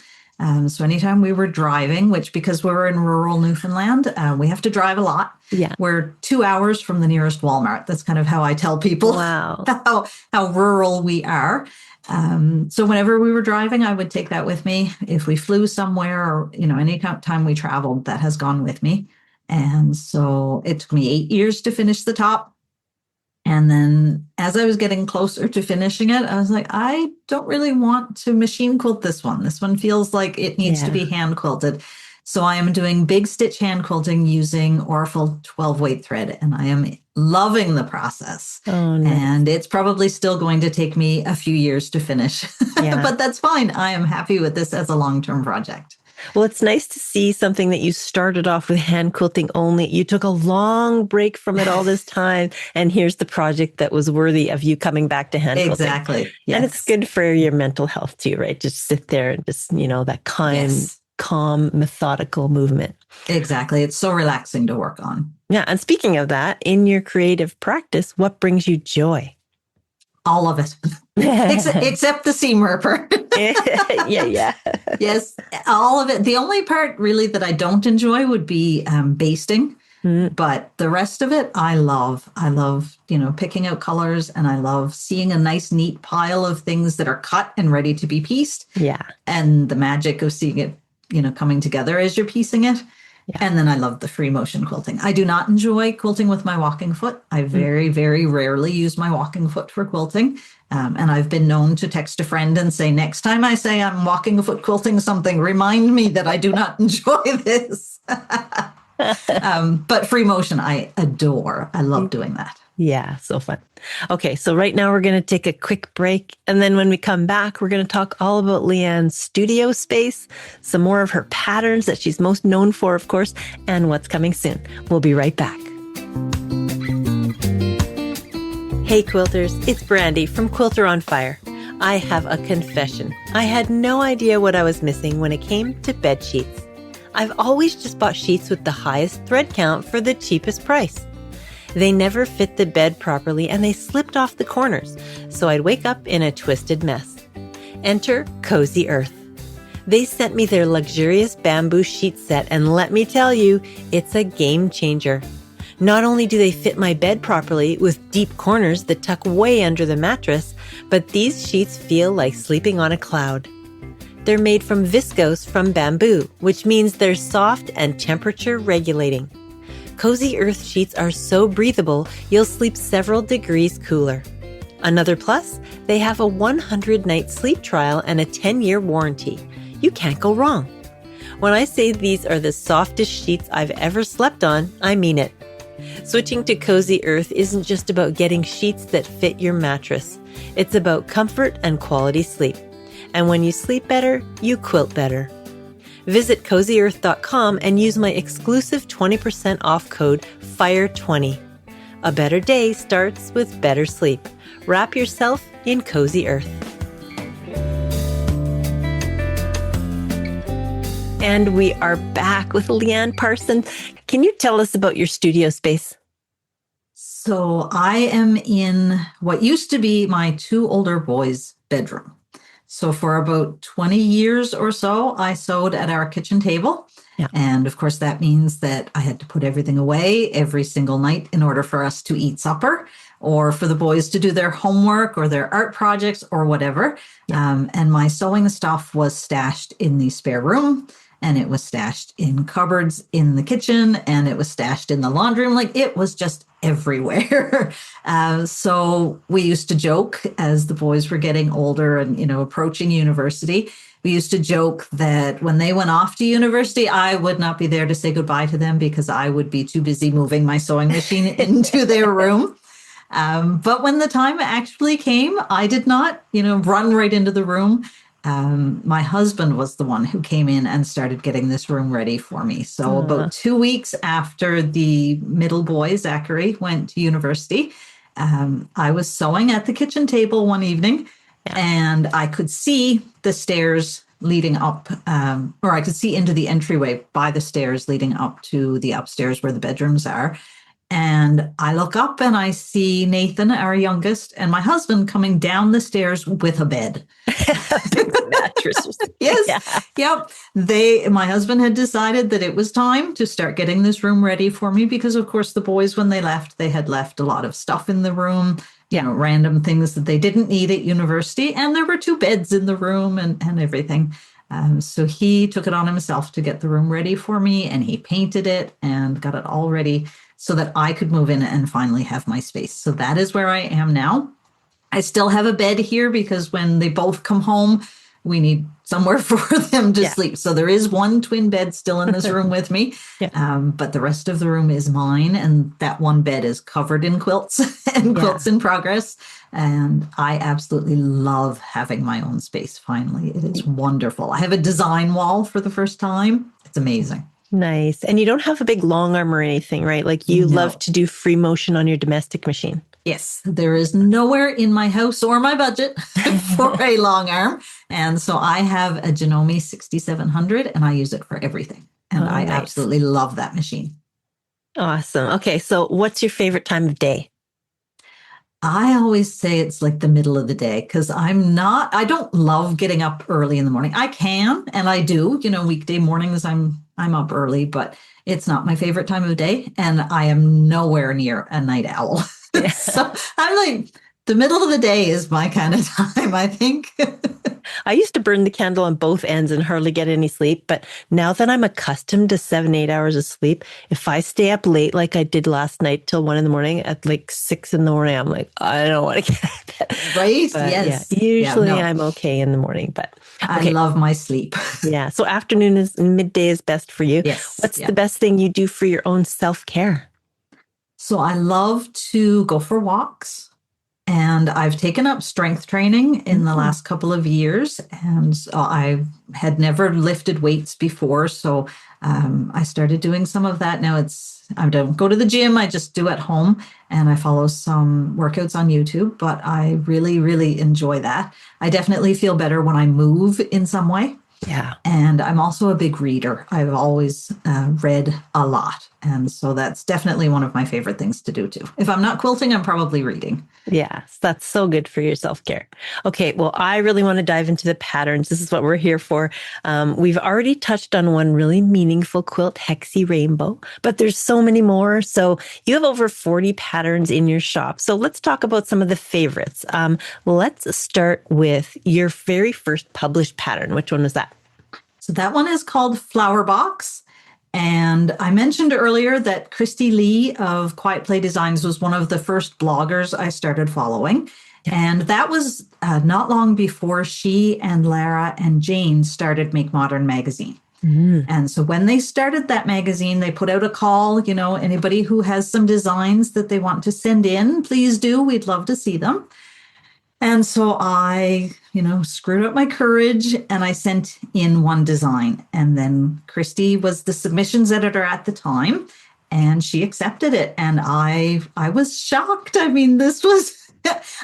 So anytime we were driving, which because we're in rural Newfoundland, we have to drive a lot. Yeah. We're 2 hours from the nearest Walmart. That's kind of how I tell people how rural we are. So whenever we were driving, I would take that with me. If we flew somewhere or, any time we traveled, that has gone with me. And so it took me 8 years to finish the top. And then as I was getting closer to finishing it, I was like, I don't really want to machine quilt this one. This one feels like it needs to Yeah. be hand quilted. So I am doing big stitch hand quilting using Oracle 12 weight thread, and I am loving the process. Oh, nice. And it's probably still going to take me a few years to finish, Yeah. but that's fine. I am happy with this as a long-term project. Well, it's nice to see something that you started off with hand quilting only. You took a long break from it all this time, and here's the project that was worthy of you coming back to hand quilting. Exactly. Yes. And it's good for your mental health too, right? Just sit there and just, that calm, methodical movement. Exactly. It's so relaxing to work on. Yeah. And speaking of that, in your creative practice, what brings you joy? All of it, except the seam ripper. Yeah. Yes, all of it. The only part really that I don't enjoy would be basting, but the rest of it I love. I love, picking out colors, and I love seeing a nice, neat pile of things that are cut and ready to be pieced. Yeah. And the magic of seeing it, coming together as you're piecing it. Yeah. And then I love the free motion quilting. I do not enjoy quilting with my walking foot. I very, very rarely use my walking foot for quilting. And I've been known to text a friend and say, next time I say I'm walking foot quilting something, remind me that I do not enjoy this. But free motion, I adore. I love doing that. Yeah, so fun. Okay, so right now we're going to take a quick break. And then when we come back, we're going to talk all about Leanne's studio space, some more of her patterns that she's most known for, of course, and what's coming soon. We'll be right back. Hey quilters, it's Brandy from Quilter on Fire. I have a confession. I had no idea what I was missing when it came to bed sheets. I've always just bought sheets with the highest thread count for the cheapest price. They never fit the bed properly and they slipped off the corners, so I'd wake up in a twisted mess. Enter Cozy Earth. They sent me their luxurious bamboo sheet set, and let me tell you, it's a game changer. Not only do they fit my bed properly with deep corners that tuck way under the mattress, but these sheets feel like sleeping on a cloud. They're made from viscose from bamboo, which means they're soft and temperature regulating. Cozy Earth sheets are so breathable, you'll sleep several degrees cooler. Another plus, they have a 100-night sleep trial and a 10-year warranty. You can't go wrong. When I say these are the softest sheets I've ever slept on, I mean it. Switching to Cozy Earth isn't just about getting sheets that fit your mattress. It's about comfort and quality sleep. And when you sleep better, you quilt better. Visit CozyEarth.com and use my exclusive 20% off code FIRE20. A better day starts with better sleep. Wrap yourself in Cozy Earth. And we are back with Leanne Parsons. Can you tell us about your studio space? So I am in what used to be my two older boys' bedroom. So for about 20 years or so, I sewed at our kitchen table. Yeah. And of course, that means that I had to put everything away every single night in order for us to eat supper, or for the boys to do their homework or their art projects or whatever. Yeah. And my sewing stuff was stashed in the spare room, and it was stashed in cupboards in the kitchen, and it was stashed in the laundry room. Like, it was just everywhere. So we used to joke as the boys were getting older and, approaching university. We used to joke that when they went off to university, I would not be there to say goodbye to them because I would be too busy moving my sewing machine into their room. But when the time actually came, I did not, run right into the room. My husband was the one who came in and started getting this room ready for me. So about 2 weeks after the middle boy, Zachary, went to university, I was sewing at the kitchen table one evening, and I could see the stairs leading up, or I could see into the entryway by the stairs leading up to the upstairs where the bedrooms are. And I look up and I see Nathan, our youngest, and my husband coming down the stairs with a bed. Big mattress. Yes. Yeah. Yep. My husband had decided that it was time to start getting this room ready for me because, of course, the boys, when they left, they had left a lot of stuff in the room, random things that they didn't need at university. And there were 2 beds in the room and everything. So he took it on himself to get the room ready for me, and he painted it and got it all ready. so that I could move in and finally have my space. So that is where I am now. I still have a bed here because when they both come home, we need somewhere for them to sleep. So there is one twin bed still in this room with me, but the rest of the room is mine. And that one bed is covered in quilts and quilts in progress. And I absolutely love having my own space finally. It is wonderful. I have a design wall for the first time. It's amazing. Nice. And you don't have a big long arm or anything, right? Like you love to do free motion on your domestic machine. Yes, there is nowhere in my house or my budget for a long arm. And so I have a Janome 6700 and I use it for everything. And I absolutely love that machine. Awesome. Okay. So what's your favorite time of day? I always say it's like the middle of the day because I don't love getting up early in the morning. I can, and I do, weekday mornings I'm up early, but it's not my favorite time of day. And I am nowhere near a night owl. So I'm like, the middle of the day is my kind of time, I think. I used to burn the candle on both ends and hardly get any sleep. But now that I'm accustomed to 7-8 hours of sleep, if I stay up late, like I did last night till 1 a.m, at like 6 a.m, I'm like, I don't want to get out of bed. Right? But yes. Usually I'm okay in the morning, but I love my sleep. So afternoon and midday is best for you. Yes. What's the best thing you do for your own self-care? So I love to go for walks. And I've taken up strength training in the last couple of years. And I had never lifted weights before. So I started doing some of that. Now I don't go to the gym. I just do at home. And I follow some workouts on YouTube. But I really, really enjoy that. I definitely feel better when I move in some way. Yeah. And I'm also a big reader. I've always read a lot. And so that's definitely one of my favorite things to do too. If I'm not quilting, I'm probably reading. Yes, that's so good for your self-care. Okay, well, I really want to dive into the patterns. This is what we're here for. We've already touched on one really meaningful quilt, Hexie Rainbow, but there's so many more. So you have over 40 patterns in your shop. So let's talk about some of the favorites. Let's start with your very first published pattern. Which one was that? So that one is called Flower Box. And I mentioned earlier that Christy Lee of Quiet Play Designs was one of the first bloggers I started following. And that was not long before she and Lara and Jane started Make Modern magazine. And so when they started that magazine, they put out a call, anybody who has some designs that they want to send in, please do. We'd love to see them. And so I, screwed up my courage and I sent in one design. And then Christy was the submissions editor at the time and she accepted it. And I was shocked. I mean,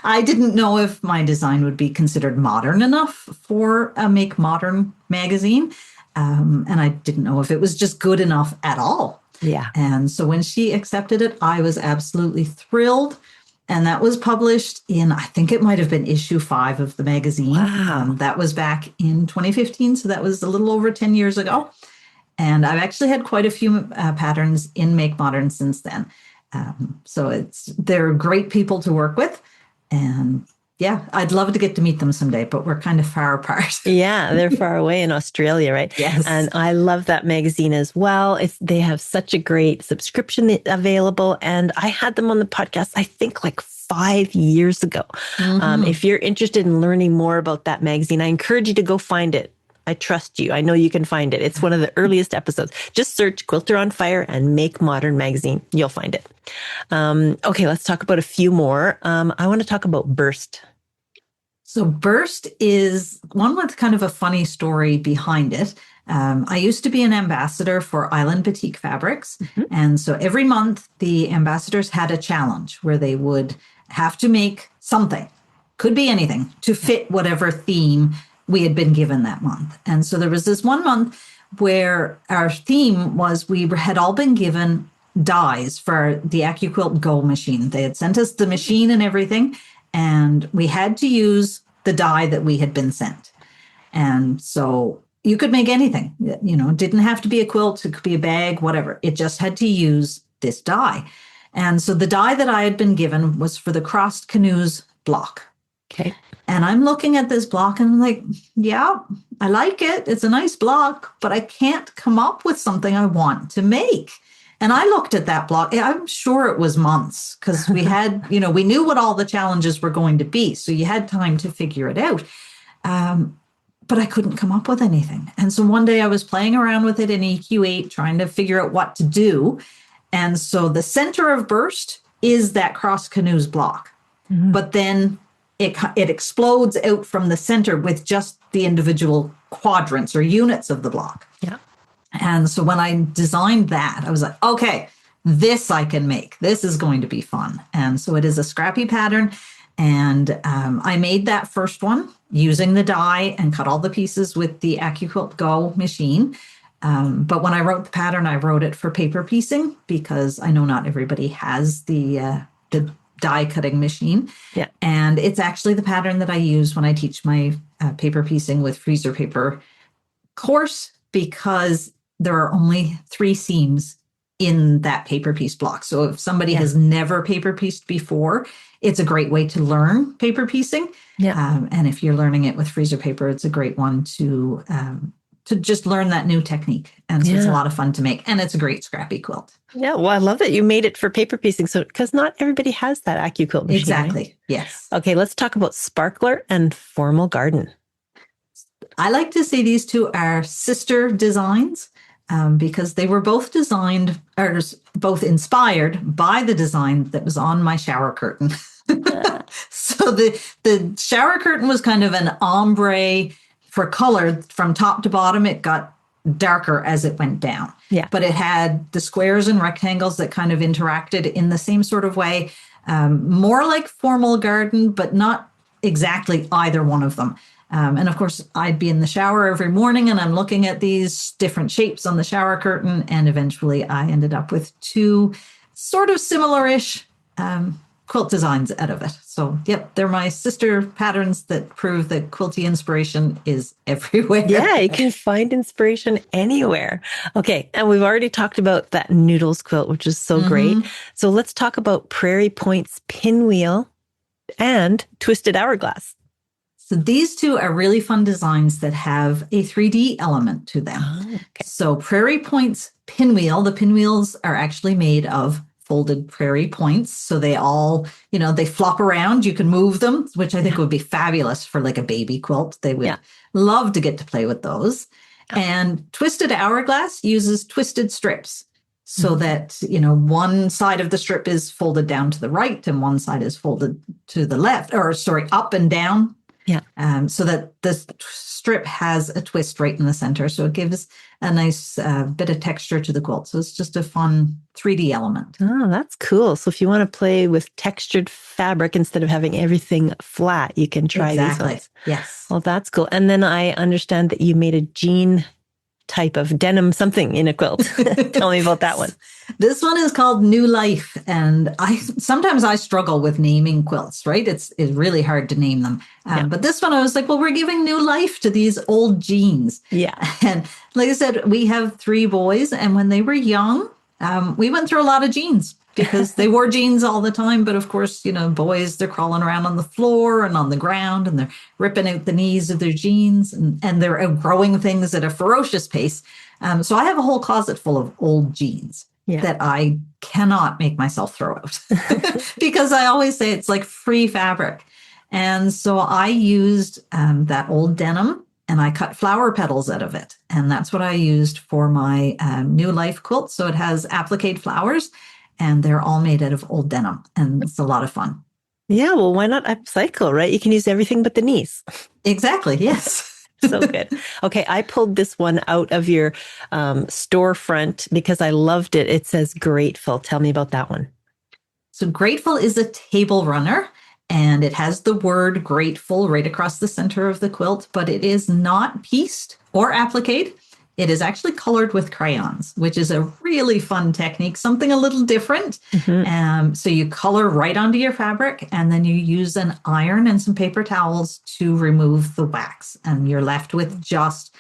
I didn't know if my design would be considered modern enough for a Make Modern magazine. And I didn't know if it was just good enough at all. Yeah. And so when she accepted it, I was absolutely thrilled. And that was published in, I think it might have been issue 5 of the magazine. Wow. That was back in 2015. So that was a little over 10 years ago. And I've actually had quite a few patterns in Make Modern since then. So they're great people to work with. And yeah, I'd love to get to meet them someday, but we're kind of far apart. Yeah, they're far away in Australia, right? Yes. And I love that magazine as well. They have such a great subscription available. And I had them on the podcast, I think like 5 years ago. If you're interested in learning more about that magazine, I encourage you to go find it. I trust you. I know you can find it. It's one of the earliest episodes. Just search Quilter on Fire and Make Modern magazine. You'll find it. Okay, let's talk about a few more. I want to talk about Burst. So Burst is one with kind of a funny story behind it. I used to be an ambassador for Island Batik Fabrics. And so every month the ambassadors had a challenge where they would have to make something, could be anything, to fit whatever theme we had been given that month. And so there was this one month where our theme was we had all been given dies for the AccuQuilt Go machine. They had sent us the machine and everything, and we had to use the die that we had been sent. And so you could make anything, it didn't have to be a quilt. It could be a bag, whatever. It just had to use this die. And so the die that I had been given was for the Crossed Canoes block. Okay. And I'm looking at this block and I'm like, yeah, I like it. It's a nice block, but I can't come up with something I want to make. And I looked at that block. I'm sure it was months because we had, we knew what all the challenges were going to be. So you had time to figure it out. But I couldn't come up with anything. And so one day I was playing around with it in EQ8, trying to figure out what to do. And so the center of burst is that cross canoes block. Mm-hmm. But then it explodes out from the center with just the individual quadrants or units of the block. Yeah. And so when I designed that, I was like, okay, this I can make. This is going to be fun. And so it is a scrappy pattern. And I made that first one using the die and cut all the pieces with the AccuQuilt Go machine. But when I wrote the pattern, I wrote it for paper piecing because I know not everybody has the die cutting machine. Yeah. And it's actually the pattern that I use when I teach my paper piecing with freezer paper course, because there are only 3 seams in that paper piece block. So if somebody has never paper pieced before, it's a great way to learn paper piecing. Yeah. And if you're learning it with freezer paper, it's a great one to just learn that new technique. And so it's a lot of fun to make. And it's a great scrappy quilt. Yeah. Well, I love that you made it for paper piecing. So, because not everybody has that AccuQuilt machine. Exactly. Right? Yes. Okay. Let's talk about Sparkler and Formal Garden. I like to say these two are sister designs because they were both designed or both inspired by the design that was on my shower curtain. So the shower curtain was kind of an ombre for color from top to bottom. It got darker as it went down. Yeah. But it had the squares and rectangles that kind of interacted in the same sort of way, more like Formal Garden, but not exactly either one of them. And of course, I'd be in the shower every morning and I'm looking at these different shapes on the shower curtain. And eventually I ended up with 2 sort of similar-ish quilt designs out of it. So, yep, they're my sister patterns that prove that quilty inspiration is everywhere. Yeah, you can find inspiration anywhere. Okay, and we've already talked about that noodles quilt, which is so great. So let's talk about Prairie Point's pinwheel and Twisted Hourglass. So these 2 are really fun designs that have a 3D element to them. Oh, okay. So Prairie Point's pinwheel, the pinwheels are actually made of folded prairie points. So they all, they flop around. You can move them, which I think would be fabulous for like a baby quilt. They would love to get to play with those. And Twisted Hourglass uses twisted strips so that, one side of the strip is folded down to the right and one side is folded to the left, up and down. Yeah. So that the strip has a twist right in the center. So it gives a nice bit of texture to the quilt. So it's just a fun 3D element. Oh, that's cool. So if you want to play with textured fabric instead of having everything flat, you can try these ones. Yes. Well, that's cool. And then I understand that you made a jean type of denim something in a quilt. Tell me about that one. This one is called New Life. And sometimes I struggle with naming quilts, right? It's really hard to name them. But this one I was like, well, we're giving new life to these old jeans. Yeah. And like I said, we have 3 boys. And when they were young, we went through a lot of jeans because they wore jeans all the time. But of course, boys, they're crawling around on the floor and on the ground and they're ripping out the knees of their jeans and they're outgrowing things at a ferocious pace. So I have a whole closet full of old jeans that I cannot make myself throw out because I always say it's like free fabric. And so I used that old denim and I cut flower petals out of it. And that's what I used for my New Life quilt. So it has appliqued flowers and they're all made out of old denim. And it's a lot of fun. Yeah, well, why not upcycle, right? You can use everything but the knees. Exactly, yes. So good. Okay, I pulled this one out of your storefront because I loved it. It says Grateful. Tell me about that one. So Grateful is a table runner. And it has the word grateful right across the center of the quilt, but it is not pieced or appliqued. It is actually colored with crayons, which is a really fun technique, something a little different. So you color right onto your fabric and then you use an iron and some paper towels to remove the wax. And you're left with just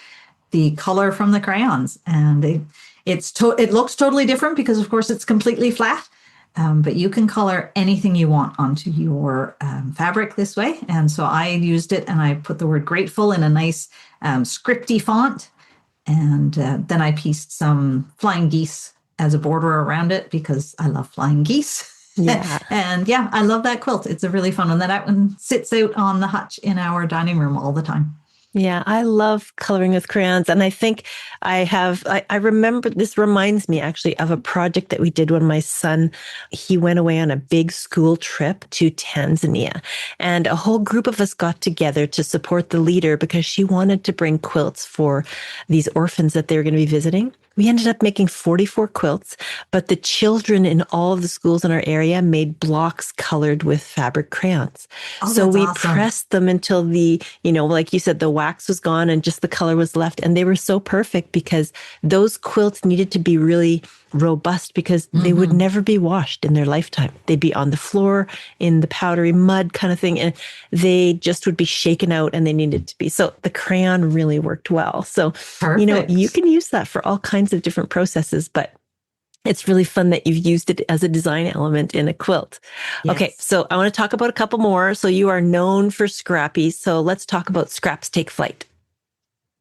the color from the crayons. And it looks totally different because, of course, it's completely flat. But you can color anything you want onto your fabric this way. And so I used it and I put the word grateful in a nice scripty font. And then I pieced some flying geese as a border around it because I love flying geese. Yeah. And yeah, I love that quilt. It's a really fun one. That one sits out on the hutch in our dining room all the time. Yeah, I love coloring with crayons. And I think I remember, this reminds me actually of a project that we did when my son, he went away on a big school trip to Tanzania. And a whole group of us got together to support the leader because she wanted to bring quilts for these orphans that they were going to be visiting. We ended up making 44 quilts, but the children in all of the schools in our area made blocks colored with fabric crayons. Oh, So that's we awesome. pressed them until the, like you said, the wax was gone and just the color was left. And they were so perfect because those quilts needed to be really robust because they would never be washed in their lifetime. They'd be on the floor in the powdery mud kind of thing, and they just would be shaken out and they needed to be. So the crayon really worked well. So, Perfect. you can use that for all kinds of different processes, but it's really fun that you've used it as a design element in a quilt. Yes. Okay, so I want to talk about a couple more. So you are known for Scrappy. So let's talk about Scraps Take Flight.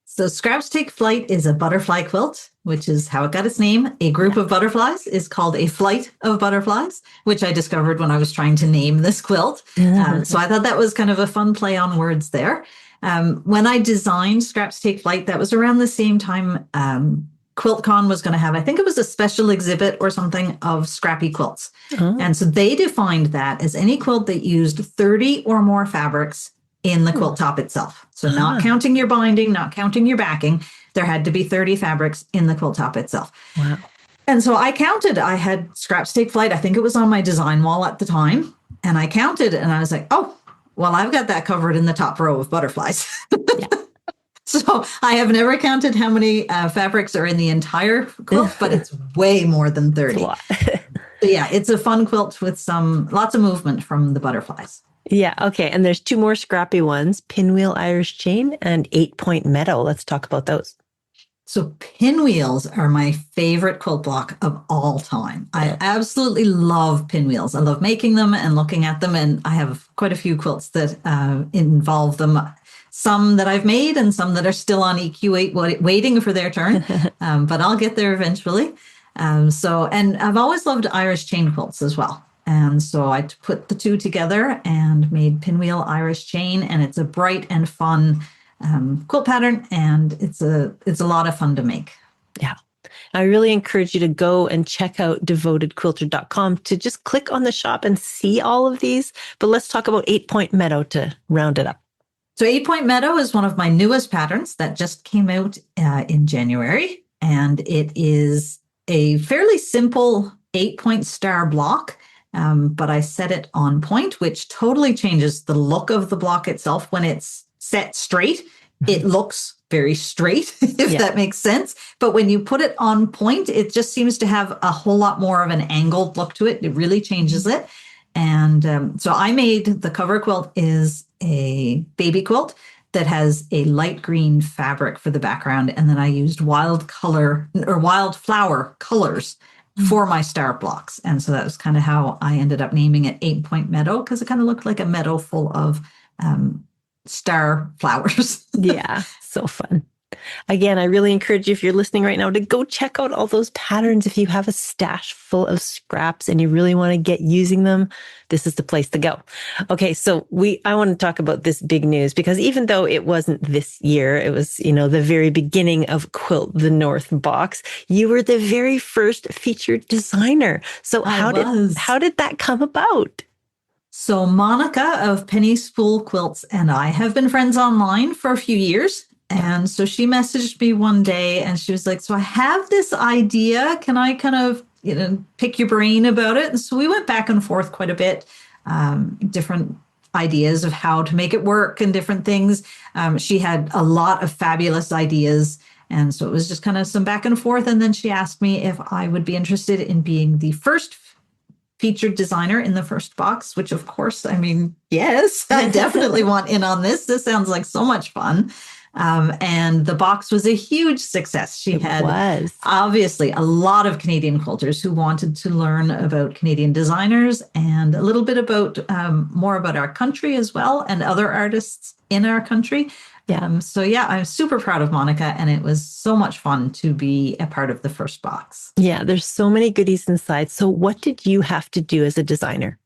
So Scraps Take Flight is a butterfly quilt, which is how it got its name. A group of butterflies is called a flight of butterflies, which I discovered when I was trying to name this quilt. So I thought that was kind of a fun play on words there. When I designed Scraps Take Flight, that was around the same time QuiltCon was going to have, I think it was a special exhibit or something of scrappy quilts. And so they defined that as any quilt that used 30 or more fabrics in the quilt top itself. So not counting your binding, not counting your backing, there had to be 30 fabrics in the quilt top itself. Wow. And so I counted, I had Scraps Take Flight. I think it was on my design wall at the time. And I counted and I was like, oh, well, I've got that covered in the top row of butterflies. Yeah. So I have never counted how many fabrics are in the entire quilt, but it's way more than 30. It's a lot. So yeah, it's a fun quilt with lots of movement from the butterflies. Yeah. Okay. And there's two more scrappy ones, Pinwheel Irish Chain and 8-Point Meadow. Let's talk about those. So pinwheels are my favorite quilt block of all time. I absolutely love pinwheels. I love making them and looking at them. And I have quite a few quilts that involve them. Some that I've made and some that are still on EQ8 waiting for their turn. But I'll get there eventually. And I've always loved Irish chain quilts as well. And so I put the two together and made Pinwheel Irish Chain. And it's a bright and fun quilt pattern. And it's a lot of fun to make. Yeah. I really encourage you to go and check out devotedquilter.com to just click on the shop and see all of these. But let's talk about 8-Point Meadow to round it up. So 8-Point Meadow is one of my newest patterns that just came out in January. And it is a fairly simple 8-point star block. But I set it on point, which totally changes the look of the block itself. When it's set straight, it looks very straight, if that makes sense. But when you put it on point, it just seems to have a whole lot more of an angled look to it. It really changes it. And so I made the cover quilt is a baby quilt that has a light green fabric for the background. And then I used wildflower colors for my star blocks. And so that was kind of how I ended up naming it 8-Point Meadow, because it kind of looked like a meadow full of star flowers. Yeah, so fun. Again, I really encourage you, if you're listening right now, to go check out all those patterns. If you have a stash full of scraps and you really want to get using them, this is the place to go. Okay, so I want to talk about this big news, because even though it wasn't this year, it was, the very beginning of Quilt the North box, you were the very first featured designer. So how did that come about? So Monica of Penny Spool Quilts and I have been friends online for a few years. And so she messaged me one day and she was like, so I have this idea. Can I kind of, pick your brain about it? And so we went back and forth quite a bit, different ideas of how to make it work and different things. She had a lot of fabulous ideas. And so it was just kind of some back and forth. And then she asked me if I would be interested in being the first featured designer in the first box, which of course, yes, I definitely want in on this. This sounds like so much fun. And the box was a huge success. She had obviously a lot of Canadian quilters who wanted to learn about Canadian designers and a little bit about more about our country as well, and other artists in our country. Yeah. So yeah, I'm super proud of Monica, and it was so much fun to be a part of the first box. Yeah. There's so many goodies inside. So what did you have to do as a designer?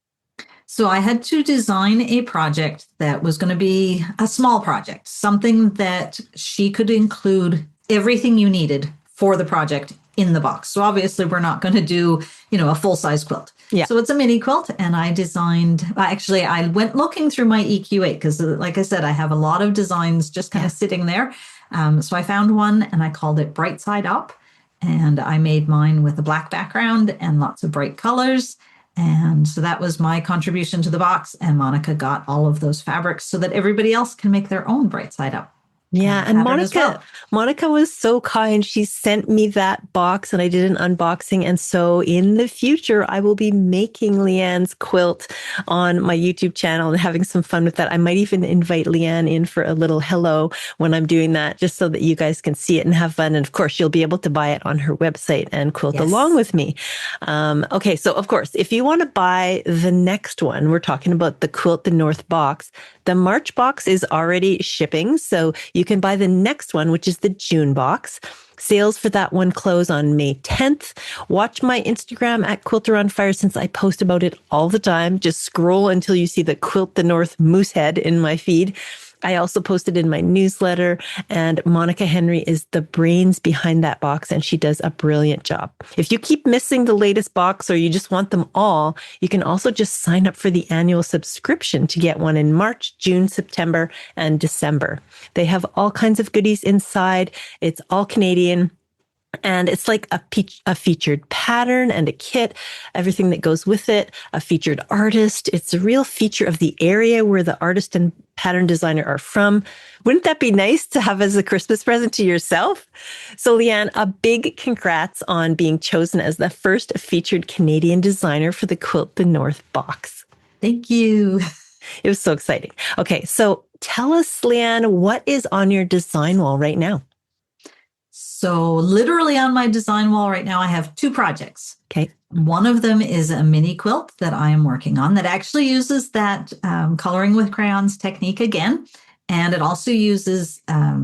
So I had to design a project that was going to be a small project, something that she could include everything you needed for the project in the box. So obviously we're not going to do, a full-size quilt. Yeah. So it's a mini quilt, and I designed, actually I went looking through my EQ8 because like I said, I have a lot of designs just kind of sitting there. So I found one and I called it Bright Side Up, and I made mine with a black background and lots of bright colors. And so that was my contribution to the box. And Monica got all of those fabrics so that everybody else can make their own Bright Side Up. Yeah. And Monica was so kind. She sent me that box and I did an unboxing. And so in the future, I will be making Leanne's quilt on my YouTube channel and having some fun with that. I might even invite Leanne in for a little hello when I'm doing that, just so that you guys can see it and have fun. And of course, you'll be able to buy it on her website and quilt along with me. Okay. So of course, if you want to buy the next one, we're talking about the Quilt the North box. The March box is already shipping. So you can buy the next one, which is the June box. Sales for that one close on May 10th. Watch my Instagram at Quilter on Fire, since I post about it all the time. Just scroll until you see the Quilt the North moose head in my feed. I also posted in my newsletter, and Monica Henry is the brains behind that box, and she does a brilliant job. If you keep missing the latest box or you just want them all, you can also just sign up for the annual subscription to get one in March, June, September, and December. They have all kinds of goodies inside. It's all Canadian. And it's like a featured pattern and a kit, everything that goes with it, a featured artist. It's a real feature of the area where the artist and pattern designer are from. Wouldn't that be nice to have as a Christmas present to yourself? So Leanne, a big congrats on being chosen as the first featured Canadian designer for the Quilt the North box. Thank you. It was so exciting. Okay, so tell us, Leanne, what is on your design wall right now? So literally on my design wall right now, I have two projects. Okay. One of them is a mini quilt that I am working on that actually uses that coloring with crayons technique again. And it also uses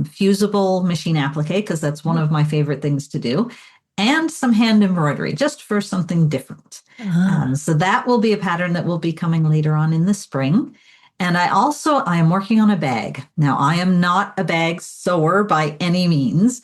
fusible machine applique, because that's one of my favorite things to do, and some hand embroidery just for something different. So that will be a pattern that will be coming later on in the spring. And I am working on a bag. Now, I am not a bag sewer by any means.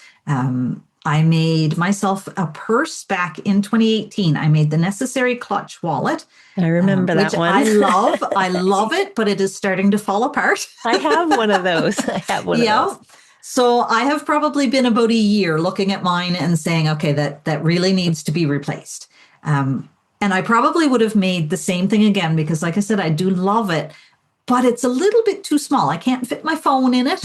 I made myself a purse back in 2018. I made the Necessary Clutch wallet. I remember that one. I love. I love it, but it is starting to fall apart. I have one of those. Of those. So I have probably been about a year looking at mine and saying, okay, that really needs to be replaced. And I probably would have made the same thing again, because like I said, I do love it. But it's a little bit too small. I can't fit my phone in it.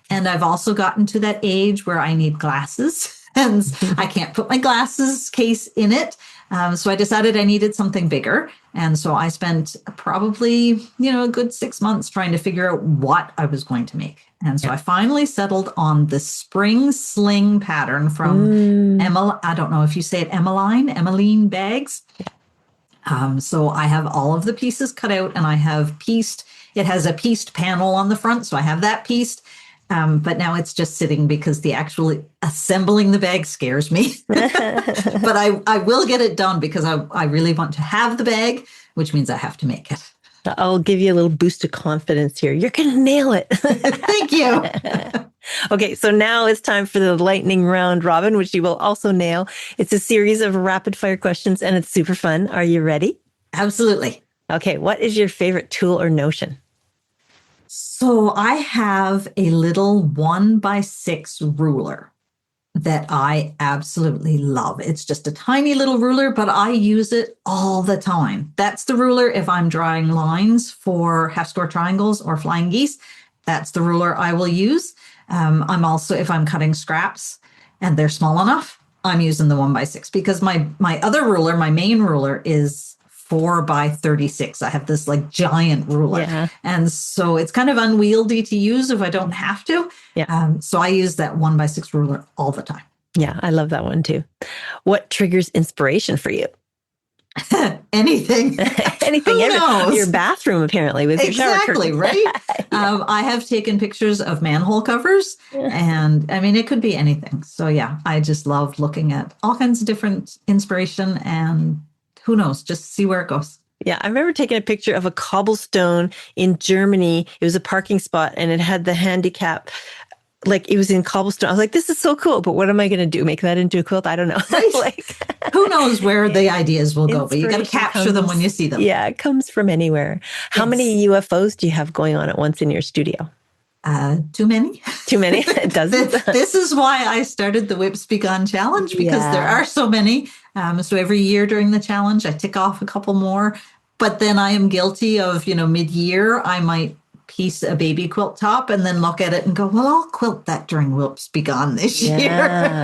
And I've also gotten to that age where I need glasses, and I can't put my glasses case in it. So I decided I needed something bigger. And so I spent probably, a good 6 months trying to figure out what I was going to make. And so I finally settled on the spring sling pattern from I don't know if you say it, Emmeline Bags. So I have all of the pieces cut out, and I have pieced. It has a pieced panel on the front, so I have that pieced. But now it's just sitting because the actual assembling the bag scares me. But I will get it done because I really want to have the bag, which means I have to make it. I'll give you a little boost of confidence here. You're going to nail it. Thank you. Okay, so now it's time for the lightning round robin, which you will also nail. It's a series of rapid fire questions, and it's super fun. Are you ready? Absolutely. Okay, what is your favorite tool or notion? So I have a little 1x6 ruler that I absolutely love. It's just a tiny little ruler, but I use it all the time. That's the ruler if I'm drawing lines for half square triangles or flying geese. That's the ruler I will use. I'm also, if I'm cutting scraps and they're small enough, I'm using the 1x6, because my other ruler, my main ruler, is 4x36. I have this like giant ruler. Yeah. And so it's kind of unwieldy to use if I don't have to. Yeah. So I use that 1x6 ruler all the time. Yeah, I love that one too. What triggers inspiration for you? Anything. Anything, Who knows? your bathroom apparently with your shower Exactly, curtain. right? Yeah. I have taken pictures of manhole covers, and I mean, it could be anything. So, yeah, I just love looking at all kinds of different inspiration, and who knows, just see where it goes. Yeah, I remember taking a picture of a cobblestone in Germany. It was a parking spot and it had the handicap, like it was in cobblestone. I was like, this is so cool, but what am I going to do? Make that into a quilt? I don't know. Right? Like, Who knows where the ideas will go, but you got to inspiration capture them when you see them. Yeah, it comes from anywhere. How Yes. many UFOs do you have going on at once in your studio? Too many. Too many? Dozens? This is why I started the Whips Be Gone challenge, because there Yeah. are so many. So every year during the challenge, I tick off a couple more. But then I am guilty of, mid-year, I might piece a baby quilt top and then look at it and go, well, I'll quilt that during Whips Be Gone this Yeah.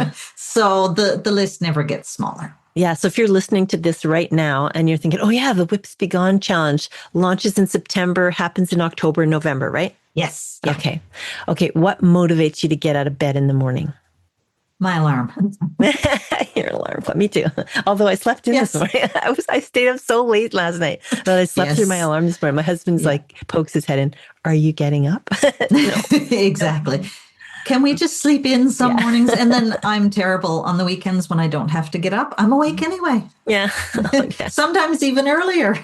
year. So the list never gets smaller. Yeah. So if you're listening to this right now and you're thinking, oh, yeah, the Whips Be Gone challenge launches in September, happens in October, November, right? Yes. Okay. Okay. What motivates you to get out of bed in the morning? My alarm. Your alarm clock. Me too. Although I slept in this morning. I stayed up so late last night that I slept through my alarm this morning. My husband's like pokes his head in. Are you getting up? No. Exactly. Can we just sleep in some mornings? And then I'm terrible on the weekends when I don't have to get up. I'm awake anyway. Yeah. Okay. Sometimes even earlier.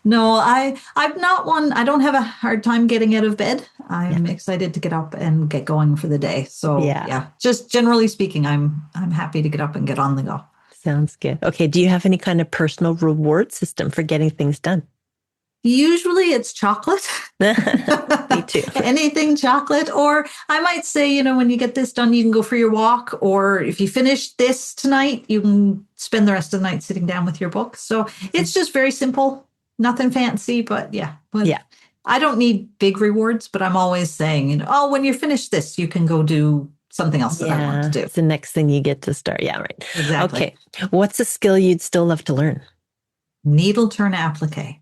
No, I'm not one. I don't have a hard time getting out of bed. I'm excited to get up and get going for the day. So just generally speaking, I'm happy to get up and get on the go. Sounds good. Okay. Do you have any kind of personal reward system for getting things done? Usually it's chocolate. Me too. Anything chocolate. Or I might say, when you get this done, you can go for your walk. Or if you finish this tonight, you can spend the rest of the night sitting down with your book. So it's just very simple. Nothing fancy, but I don't need big rewards, but I'm always saying, when you're finished this, you can go do something else that I want to do. It's the next thing you get to start. Yeah, right. Exactly. Okay. What's a skill you'd still love to learn? Needle turn applique.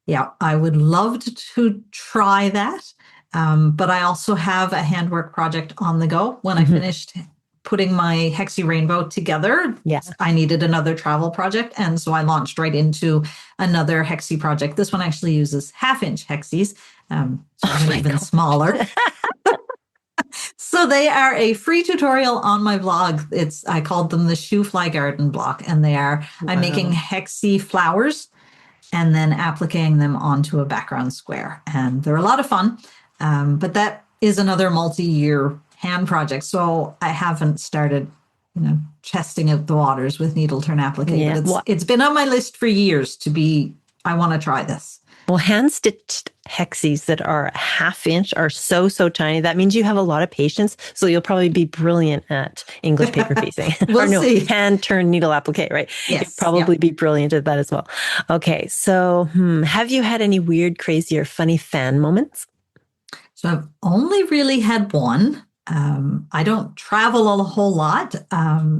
Yeah, I would love to try that. But I also have a handwork project on the go. When I finished putting my Hexie Rainbow together, I needed another travel project. And so I launched right into another Hexie project. This one actually uses 1/2-inch Hexies, so even smaller. So they are a free tutorial on my blog. I called them the Shoe Fly Garden block. And I'm making Hexie flowers and then appliquing them onto a background square. And they're a lot of fun. But that is another multi-year hand project. So I haven't started, testing out the waters with needle turn applique. Yeah. But it's been on my list for years I want to try this. Well, hand-stitched Hexies that are 1/2-inch are so tiny. That means you have a lot of patience. So you'll probably be brilliant at English paper piecing. We'll see. Hand-turn needle applique, right? Yes. You'll probably be brilliant at that as well. Okay. So have you had any weird, crazy, or funny fan moments? So I've only really had one. I don't travel a whole lot.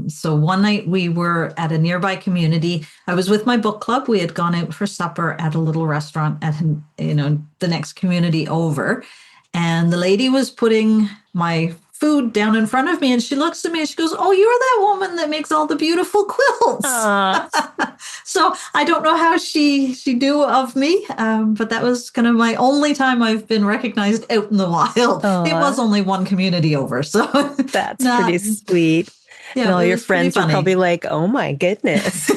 So one night we were at a nearby community. I was with my book club. We had gone out for supper at a little restaurant at, the next community over. And the lady was putting my food down in front of me and she looks at me and she goes, "Oh, you're that woman that makes all the beautiful quilts." So I don't know how she knew of me, but that was kind of my only time I've been recognized out in the wild. It was only one community over, so that's pretty sweet. Yeah, and all your friends are probably like, "Oh my goodness."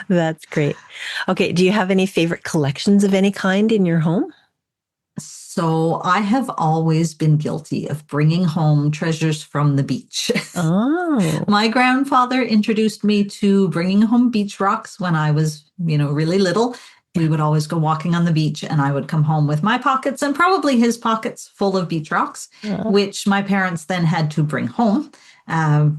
That's great. Okay, do you have any favorite collections of any kind in your home? So I have always been guilty of bringing home treasures from the beach. Oh. My grandfather introduced me to bringing home beach rocks when I was, really little. We would always go walking on the beach and I would come home with my pockets and probably his pockets full of beach rocks, which my parents then had to bring home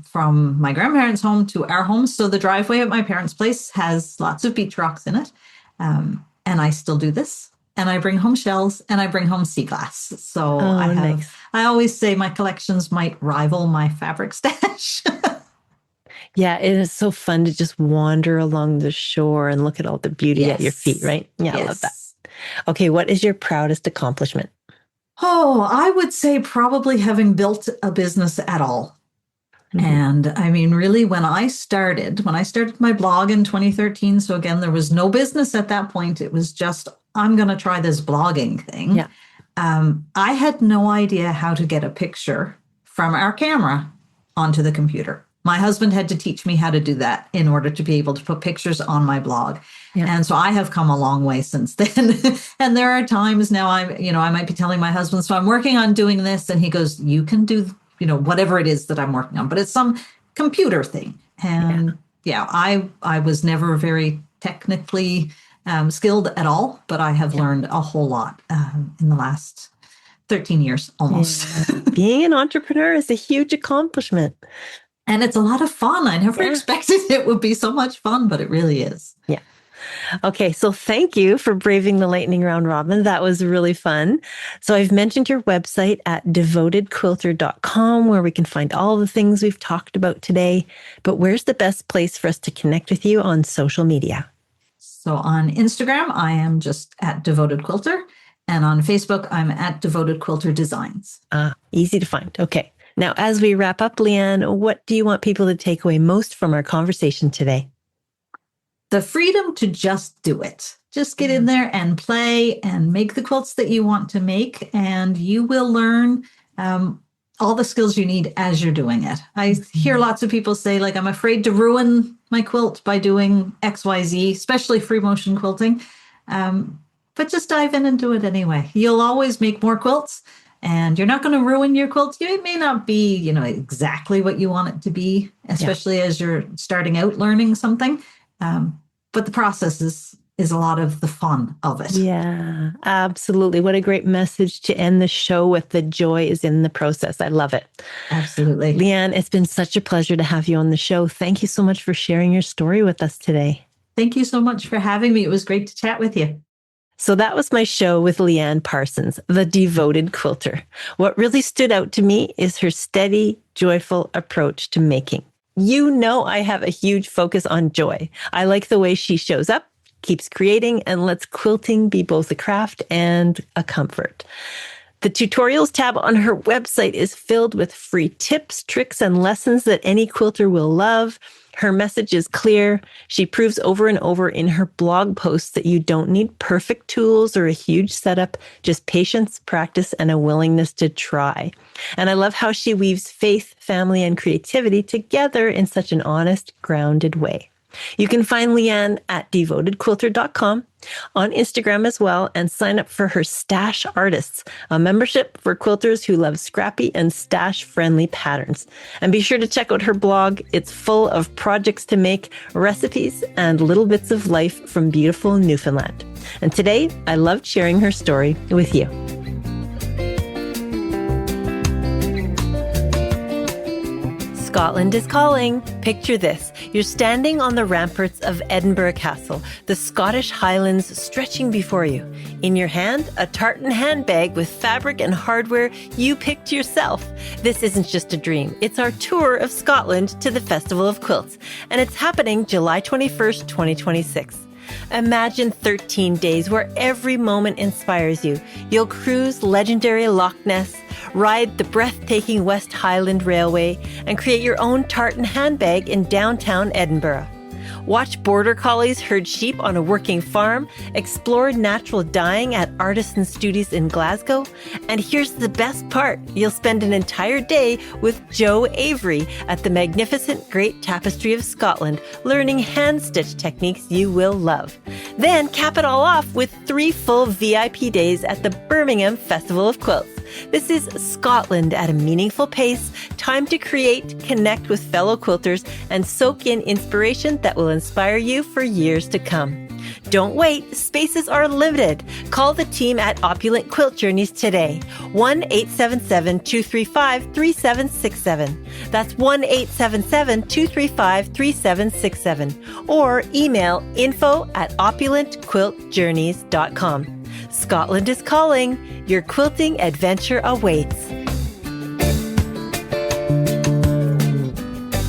from my grandparents' home to our home. So the driveway at my parents' place has lots of beach rocks in it. And I still do this. And I bring home shells and I bring home sea glass. So I always say my collections might rival my fabric stash. Yeah, it is so fun to just wander along the shore and look at all the beauty at your feet, right? Yeah, I love that. Okay, what is your proudest accomplishment? Oh, I would say probably having built a business at all. And I mean, really, when I started my blog in 2013, so again, there was no business at that point. It was just, I'm going to try this blogging thing. Yeah. I had no idea how to get a picture from our camera onto the computer. My husband had to teach me how to do that in order to be able to put pictures on my blog. Yeah. And so I have come a long way since then. And there are times now I might be telling my husband, so I'm working on doing this. And he goes, you can do, whatever it is that I'm working on, but it's some computer thing. And I was never very technically skilled at all, but I have learned a whole lot in the last 13 years almost. Yeah. Being an entrepreneur is a huge accomplishment. And it's a lot of fun. I never expected it would be so much fun, but it really is. Yeah. Okay, so thank you for braving the lightning round robin. That was really fun. So I've mentioned your website at devotedquilter.com, where we can find all the things we've talked about today. But where's the best place for us to connect with you on social media? So on Instagram, I am just at Devoted Quilter. And on Facebook, I'm at Devoted Quilter Designs. Easy to find. Okay. Now, as we wrap up, Leanne, what do you want people to take away most from our conversation today? The freedom to just do it. Just get in there and play and make the quilts that you want to make, and you will learn all the skills you need as you're doing it. I hear lots of people say, like, I'm afraid to ruin my quilt by doing XYZ, especially free motion quilting. But just dive in and do it anyway. You'll always make more quilts. And you're not going to ruin your quilt. It may not be, exactly what you want it to be, especially as you're starting out learning something. But the process is a lot of the fun of it. Yeah, absolutely. What a great message to end the show with. The joy is in the process. I love it. Absolutely. Leanne, it's been such a pleasure to have you on the show. Thank you so much for sharing your story with us today. Thank you so much for having me. It was great to chat with you. So that was my show with Leanne Parsons, the devoted quilter. What really stood out to me is her steady, joyful approach to making. I have a huge focus on joy. I like the way she shows up, keeps creating, and lets quilting be both a craft and a comfort. The tutorials tab on her website is filled with free tips, tricks, and lessons that any quilter will love. Her message is clear. She proves over and over in her blog posts that you don't need perfect tools or a huge setup, just patience, practice, and a willingness to try. And I love how she weaves faith, family, and creativity together in such an honest, grounded way. You can find Leanne at devotedquilter.com, on Instagram as well, and sign up for her Stash Artists, a membership for quilters who love scrappy and stash-friendly patterns. And be sure to check out her blog. It's full of projects to make, recipes, and little bits of life from beautiful Newfoundland. And today, I loved sharing her story with you. Scotland is calling. Picture this. You're standing on the ramparts of Edinburgh Castle, the Scottish Highlands stretching before you. In your hand, a tartan handbag with fabric and hardware you picked yourself. This isn't just a dream. It's our tour of Scotland to the Festival of Quilts, and it's happening July 21st, 2026. Imagine 13 days where every moment inspires you. You'll cruise legendary Loch Ness, ride the breathtaking West Highland Railway, and create your own tartan handbag in downtown Edinburgh. Watch border collies herd sheep on a working farm, explore natural dyeing at artisan studios in Glasgow, and here's the best part. You'll spend an entire day with Joe Avery at the magnificent Great Tapestry of Scotland, learning hand-stitch techniques you will love. Then cap it all off with 3 full VIP days at the Birmingham Festival of Quilts. This is Scotland at a meaningful pace, time to create, connect with fellow quilters, and soak in inspiration that will inspire you for years to come. Don't wait, spaces are limited. Call the team at Opulent Quilt Journeys today. 1-877-235-3767. That's 1-877-235-3767. Or email info@opulentquiltjourneys.com. Scotland is calling. Your quilting adventure awaits.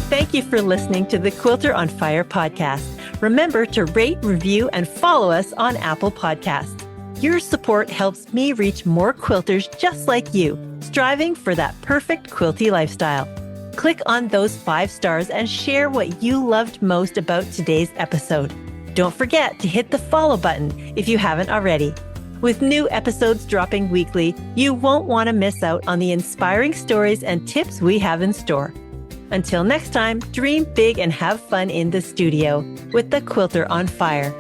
Thank you for listening to the Quilter on Fire podcast. Remember to rate, review, and follow us on Apple Podcasts. Your support helps me reach more quilters just like you, striving for that perfect quilty lifestyle. Click on those 5 stars and share what you loved most about today's episode. Don't forget to hit the follow button if you haven't already. With new episodes dropping weekly, you won't want to miss out on the inspiring stories and tips we have in store. Until next time, dream big and have fun in the studio with the Quilter on Fire.